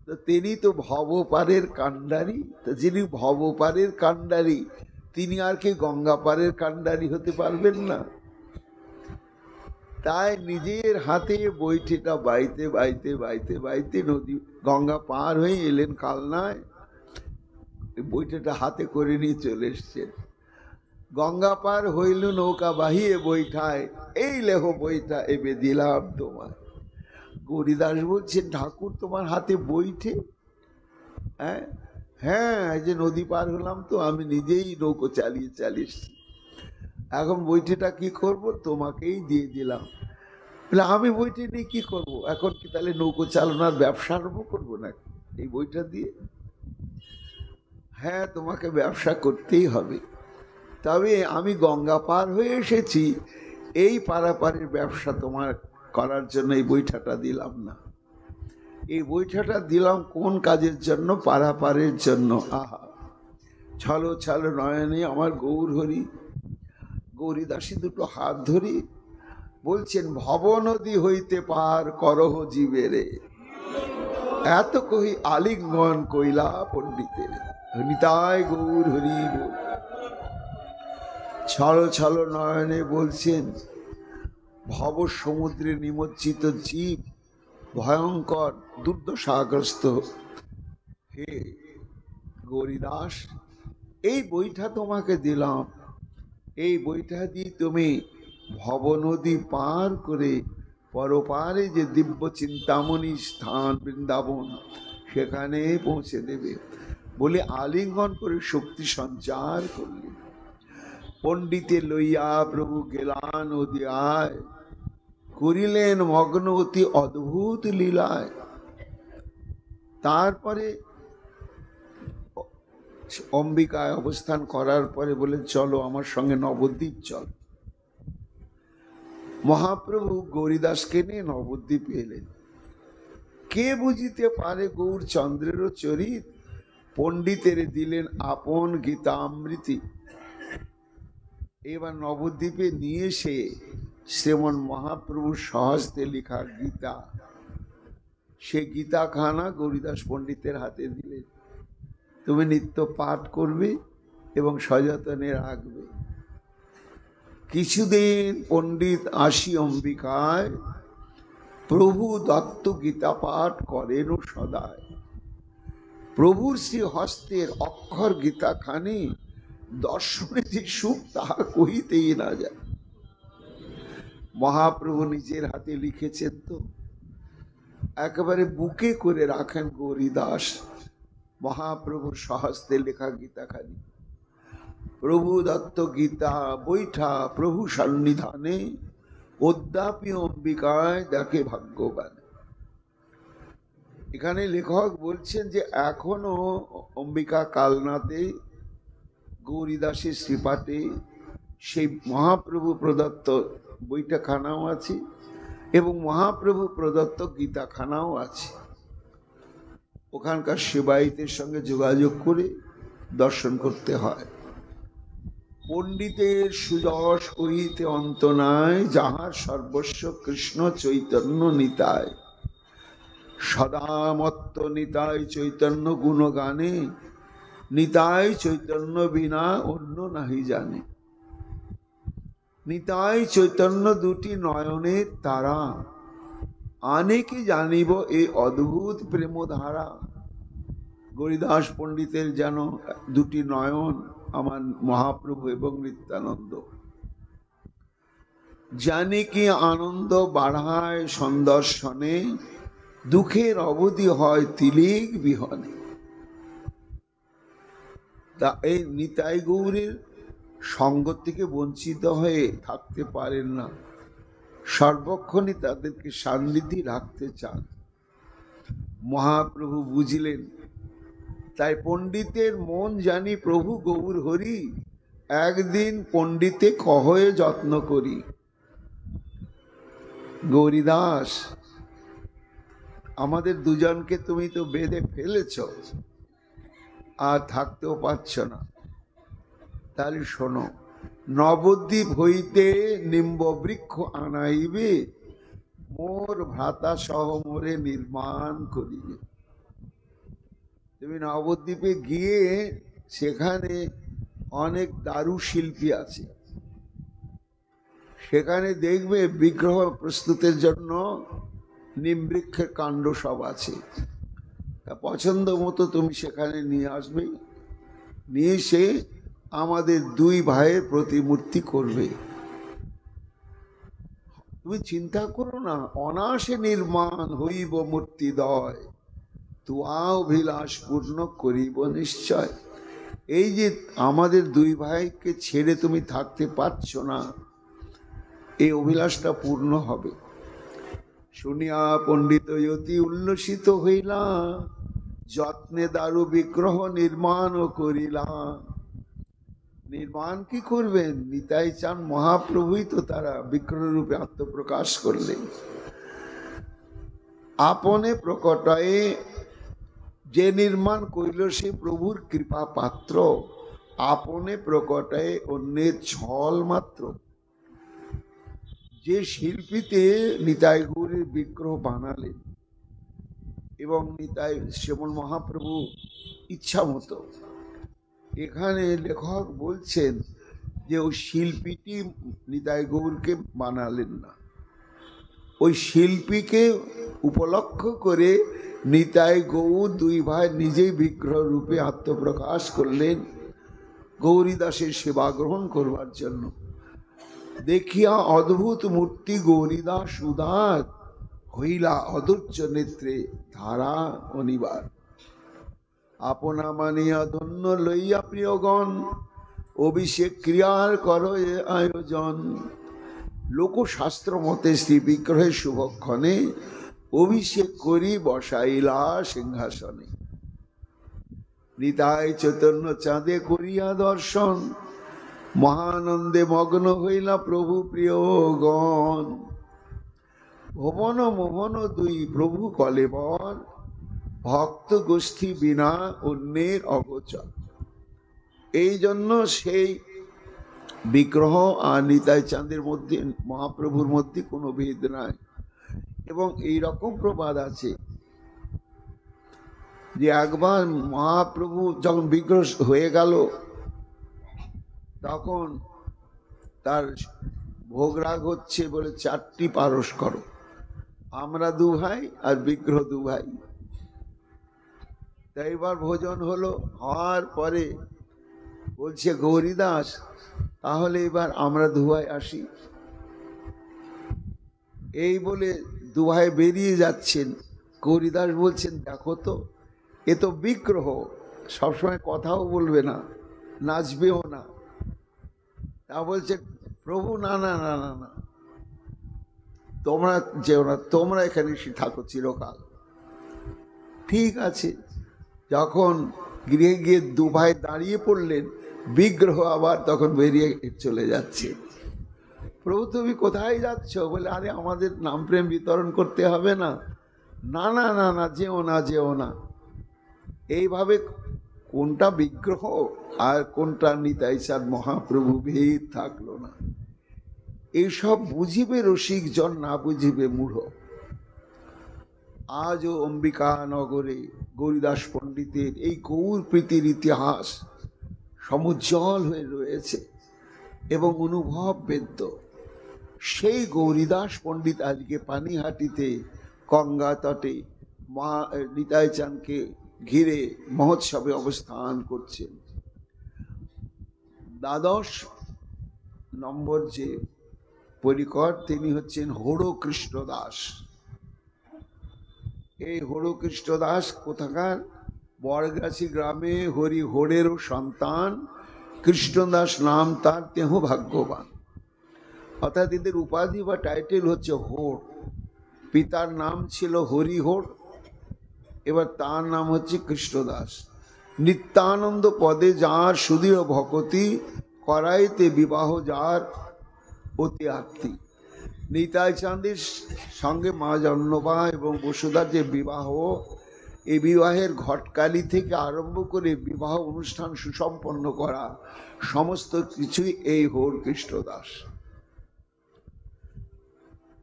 তো তিনি তো ভবপারের কাণ্ডারি, তো যিনি ভবপারের কাণ্ডারি তিনি আর কি গঙ্গা পারের কাণ্ডারি হতে পারবেন না? তাই নিজের হাতে বৈঠিটা বাইতে বাইতে বাইতে বাইতে নদী গঙ্গা পার হয়ে এলেন কালনায়। বৈঠাটা হাতে করে নিয়ে চলে এসছেন। গঙ্গা পার হইল নৌকা বাহিয়ে বৈঠায়, এই লেহ বৈঠা এবে দিলাম তোমায়। গৌরীদাস বলছেন, ঠাকুর তোমার হাতে বৈঠে? হ্যাঁ হ্যাঁ, এই যে নদী পার হলাম তো, আমি নিজেই নৌকো চালিয়ে চালিয়েছি। এখন বইটিটা কি করব, তোমাকেই দিয়ে দিলাম। বলে আমি বইটি নিয়ে কি করব? এখন কি তাহলে নৌকো চালানোর ব্যবসা আরম্ভ করবো না এই বইটা দিয়ে? হ্যাঁ, তোমাকে ব্যবসা করতেই হবে, তবে আমি গঙ্গা পার হয়ে এসেছি, এই পারাপারের ব্যবসা তোমার করার জন্য এই বইটাটা দিলাম না। এই বইটাটা দিলাম কোন কাজের জন্য? পারাপারের জন্য। আহা, ছলো ছলো নয়নে আমার গৌর হরি। গৌরীদাসী দুটো হাত ধরি বলছেন, ভব নদী হইতে পার করহ জীবেরে, এত কহি আলিঙ্গন কইলা পণ্ডিতের। নিতাই গৌর হরি বল। ছলো ছলো নয়নে বলছেন, ভব সমুদ্রে নিমজ্জিত জীব, ভয়ঙ্কর দুর্দশাগ্রস্ত হে গৌরীদাস, এই বইটা তোমাকে দিলাম, এই বইটা দিয়ে তুমি ভবনদী পার করে পরপারে যে দিব্য চিন্তামণি স্থান বৃন্দাবন, সেখানে পৌঁছে দেবে বলে আলিঙ্গন করে শক্তি সঞ্চার করলে। পণ্ডিতে লইয়া প্রভু গেলান নদিয়ায়, করিলেন মগ্ন অতি অদ্ভুত লীলায়। তারপরে অম্বিকায় অবস্থান করার পরে বলে, চলো আমার সঙ্গে নবদ্বীপ চল। মহাপ্রভু গৌরীদাসকে নিয়ে নবদ্বীপ এলেন। কে বুঝিতে পারে গৌরচন্দ্রেরও চরিত, পণ্ডিতের দিলেন আপন গীতামৃতি। এবার নবদ্বীপে নিয়ে এসে শ্রীমন মহাপ্রভুর সহস্তে লেখা গীতা, সে গীতাখানা গৌরীদাস পণ্ডিতের হাতে দিলেন। তুমি নিত্য পাঠ করবে এবং সযত্নে রাখবে। কিছুদিন পণ্ডিত আসি অম্বিকায়, প্রভু দত্ত গীতা পাঠ করেন সদায়। প্রভুর শ্রী হস্তের অক্ষর গীতাখানি, দর্শনে যে সুখ তাহা কহিতেই না যায়। মহাপ্রভু নিজের হাতে লিখেছেন তো, একেবারে বুকে করে রাখেন গৌরীদাস মহাপ্রভুর সহস্তে লেখা গীতাখানি। প্রভু দত্ত গীতা বৈঠা প্রভু সন্নিধানে, অদ্যাপি অম্বিকায় দেখে ভাগ্যবান। এখানে লেখক বলছেন যে এখনো অম্বিকা কালনাতে গৌরীদাসের শ্রীপাঠে সেই মহাপ্রভু প্রদত্ত বইটাখানাও আছে এবং মহাপ্রভু প্রদত্ত গীতাখানাও আছে। ওখানকার সেবায়িতের সঙ্গে যোগাযোগ করে দর্শন করতে হয়। পণ্ডিতের সুযশ কহিতে অন্ত নাই, যাহার সর্বস্ব কৃষ্ণ চৈতন্য নিতাই। সদামত্ত নিতাই চৈতন্য গুণগানে, নিতাই চৈতন্য বিনা অন্য নাহি জানে। নিতাই চৈতন্য দুটি নয়নের তারা, আনে কি জানিব এই অদ্ভুত প্রেমধারা। গৌরীদাস পণ্ডিতের যেন দুটি নয়ন আমার মহাপ্রভু এবং নিত্যানন্দ। জানি কি আনন্দ বাড়ায় সন্দর্শনে, দুঃখের অবধি হয় তিলেক বিহনে। তা এই নিতাই গৌরের সঙ্গ থেকে বঞ্চিত হয়ে থাকতে পারেন না, সর্বক্ষণই তাদেরকে সান্নিধ্যে রাখতে চান। মহাপ্রভু বুঝলেন, তাই পণ্ডিতের মন জানি প্রভু গৌর হরি, একদিন পণ্ডিতে কহয়ে যত্ন করি। গৌরীদাস, আমাদের দুজনকে তুমি তো বেঁধে ফেলেছ, আর থাকতেও পারছ না। তাহলে শোনো, নবদ্বীপ হইতে নিম্ব বৃক্ষ আনাইবে, মোর ভ্রাতা সহ মোরে নির্মাণ করিবে। তুমি নবদ্বীপে গিয়ে সেখানে অনেক দারু শিল্পী আছে, সেখানে দেখবে বিগ্রহ প্রস্তুতের জন্য নিমবৃক্ষের কাণ্ড সব আছে। তা পছন্দ মতো তুমি সেখানে নিয়ে আসবে, নিয়ে এসে আমাদের দুই ভাইয়ের প্রতিমূর্তি করবে। তুমি চিন্তা করো না, অনায়াসে নির্মাণ হইব মূর্তিদ্বয়, তুয়া অভিলাষ পূর্ণ করিব নিশ্চয়। এই যে আমাদের দুই ভাইকে ছেড়ে তুমি থাকতে পারছো না, এই অভিলাষটা পূর্ণ হবে। শুনিয়া পণ্ডিত অতি উল্লসিত হইলা, যত্নে দারু বিগ্রহ নির্মাণ করিলা। নির্মাণ কি করবেন? নিতাই চান মহাপ্রভুই তো তারা বিগ্রহ রূপে আত্মপ্রকাশ করলেন। আপনে প্রকটায়ে যে নির্মাণ করিল সে প্রভুর কৃপা পাত্র, আপনে প্রকটায়ে অন্যের ছল মাত্র। যে শিল্পীতে নিতাই গৌরের বিগ্রহ বানালেন এবং নিতাই শ্রীমন মহাপ্রভু ইচ্ছা মতো, এখানে লেখক বলছেন যে ওই শিল্পীটি নিতাই গৌরকে বানালেন না, ওই শিল্পীকে উপলক্ষ করে নিতাই গৌর দুই ভাই নিজেই বিগ্রহ রূপে আত্মপ্রকাশ করলেন গৌরীদাসের সেবা গ্রহণ করবার জন্য। দেখিয়া অদ্ভুত মূর্তি গৌরীদাস উদার, হইলা অদূর্য নেত্রে ধারা অনিবার। আপনা মানিয়া ধন্য লইয়া প্রিয়গণ, অভিষেক ক্রিয়ার কর আয়োজন। লোকশাস্ত্র মতে শ্রী বিগ্রহের শুভক্ষণে অভিষেক করি বসাইলা সিংহাসনে। নিতাই চৈতন্য চাঁদে করিয়া দর্শন, মহানন্দে মগ্ন হইলা প্রভু প্রিয়গণ। ভুবন মোহন দুই প্রভু কলেবর, ভক্ত গোষ্ঠী বিনা অন্যের অগোচর। এই জন্য সেই বিগ্রহ আর নিতাই চাঁদের মধ্যে, মহাপ্রভুর মধ্যে কোনো ভেদ নাই। এবং এই রকম প্রবাদ আছে যে একবার মহাপ্রভু যখন বিগ্রহ হয়ে গেল, তখন তার ভোগরাগ হচ্ছে বলে 4টি পারস করো, আমরা দু ভাই আর বিগ্রহ দু ভাই। তাই এবার ভোজন হলো, হওয়ার পরে বলছে গৌরীদাস, তাহলে এবার আমরা দু ভাই আসি। এই বলে দু ভাই বেরিয়ে যাচ্ছেন। গৌরীদাস বলছেন, দেখো তো, এ তো বিগ্রহ, সবসময় কথাও বলবে না, নাচবেও না। তা বলছে প্রভু, না না না না না, তোমরা যেও না, তোমরা এখানে এসে থাকো চিরকাল। ঠিক আছে। যখন গৃহে গিয়ে দু ভাই দাঁড়িয়ে পড়লেন, বিগ্রহ আবার তখন বেরিয়ে চলে যাচ্ছে। প্রভু তুমি কোথায় যাচ্ছ? বলে, আরে আমাদের নাম প্রেম বিতরণ করতে হবে না। না না না না, যেও না যেও না। এইভাবে কোনটা বিগ্রহ আর কোনটা নিতাই চাঁদ মহাপ্রভু ভেদ থাকলো না। এইসব বুঝিবে রসিক জন, না বুঝিবে মূঢ়। আজও অম্বিকা নগরে গৌরীদাস পণ্ডিতের এই গৌর প্রীতির ইতিহাস সমুজ্জ্বল হয়ে রয়েছে এবং অনুভব বেদ্য। সেই গৌরীদাস পণ্ডিত আজকে পানিহাটিতে গঙ্গা তটে মা নিতাই চাঁদকে ঘিরে মহোৎসবে অবস্থান করছেন। দ্বাদশ নম্বর যে পরিকর তিনি হচ্ছেন হরকৃষ্ণ দাস। এই হরকৃষ্ণ দাস কোথাকার? বরগাছি গ্রামে হরিহরেরও সন্তান কৃষ্ণদাস নাম তার, তেহ ভাগ্যবান। অর্থাৎ এদের উপাধি বা টাইটেল হচ্ছে হোর। পিতার নাম ছিল হরিহর, এবার তার নাম হচ্ছে কৃষ্ণদাস। নিত্যানন্দ পদে যার সুদৃঢ় ভকতি, করাইতে বিবাহ যার অতি আত্মী। নিতাই চাঁদের সঙ্গে মা জন্মবা এবং বসুধার যে বিবাহ, এই বিবাহের ঘটকালি থেকে আরম্ভ করে বিবাহ অনুষ্ঠান সুসম্পন্ন করা সমস্ত কিছুই এই হর কৃষ্ণদাস।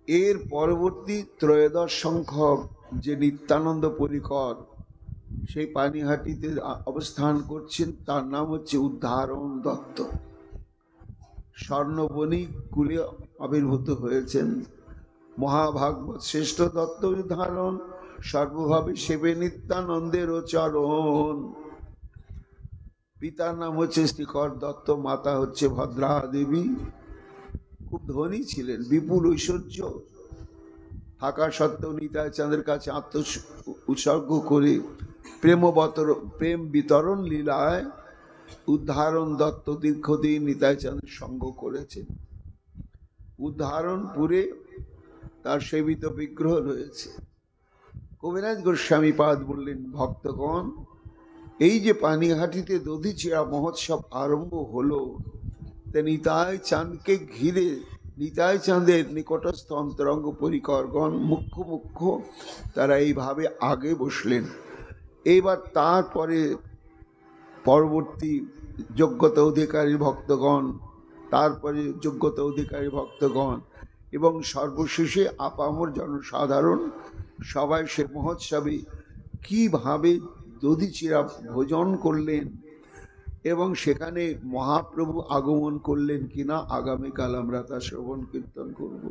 এর পরবর্তী ত্রয়োদশ সংখ্যক যে নিত্যানন্দ পরিকর সেই পানিহাটিতে অবস্থান করছেন, তার নাম হচ্ছে উদ্ধারণ দত্ত। স্বর্ণবণিক কুলে আবির্ভূত হয়েছেন। মহাভাগবত শ্রেষ্ঠ দত্ত উদ্ধারণ, সর্বভাবে সেবে নিত্যানন্দের চরণ। পিতার নাম হচ্ছে শ্রীকর দত্ত, মাতা হচ্ছে ভদ্রা দেবী। খুব ধনী ছিলেন, বিপুল ঐশ্বর্য থাকা সত্ত্বেও নিতাই চাঁদের কাছে আত্ম উৎসর্গ করে প্রেম বিতরণ লীলায় উদ্ধারণ দত্ত দীর্ঘদিন নিতাই চাঁদের সঙ্গ করেছেন। উদ্ধারণপুরে তার সেবিত বিগ্রহ রয়েছে। কবিরাজ গোস্বামী পাদ বললেন, ভক্তগণ, এই যে পানিহাটিতে দধিচিড়া মহোৎসব আরম্ভ হলো, তা নিতাই চাঁদকে ঘিরে নিতাই চাঁদের নিকটস্থ অন্তরঙ্গ পরিকরগণ মুখ্য তারা এইভাবে আগে বসলেন। এইবার তারপরে পরবর্তী যোগ্যতা অধিকারী ভক্তগণ, তারপরে যোগ্যতা অধিকারী ভক্তগণ এবং সর্বশেষে আপামর জনসাধারণ সবাই সে মহোৎসবে কিভাবে দধিচিড়া ভোজন করলেন এবং সেখানে মহাপ্রভু আগমন করলেন কিনা আগামীকাল আমরা তা শ্রবণ কীর্তন করব।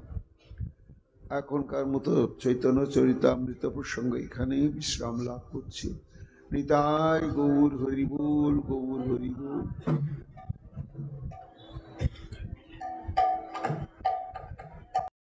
এখনকার মতো চৈতন্য চরিতামৃত প্রসঙ্গ এখানেই বিশ্রাম লাভ করছি। নিতাই গৌর হরিবোল, গৌর হরিবোল।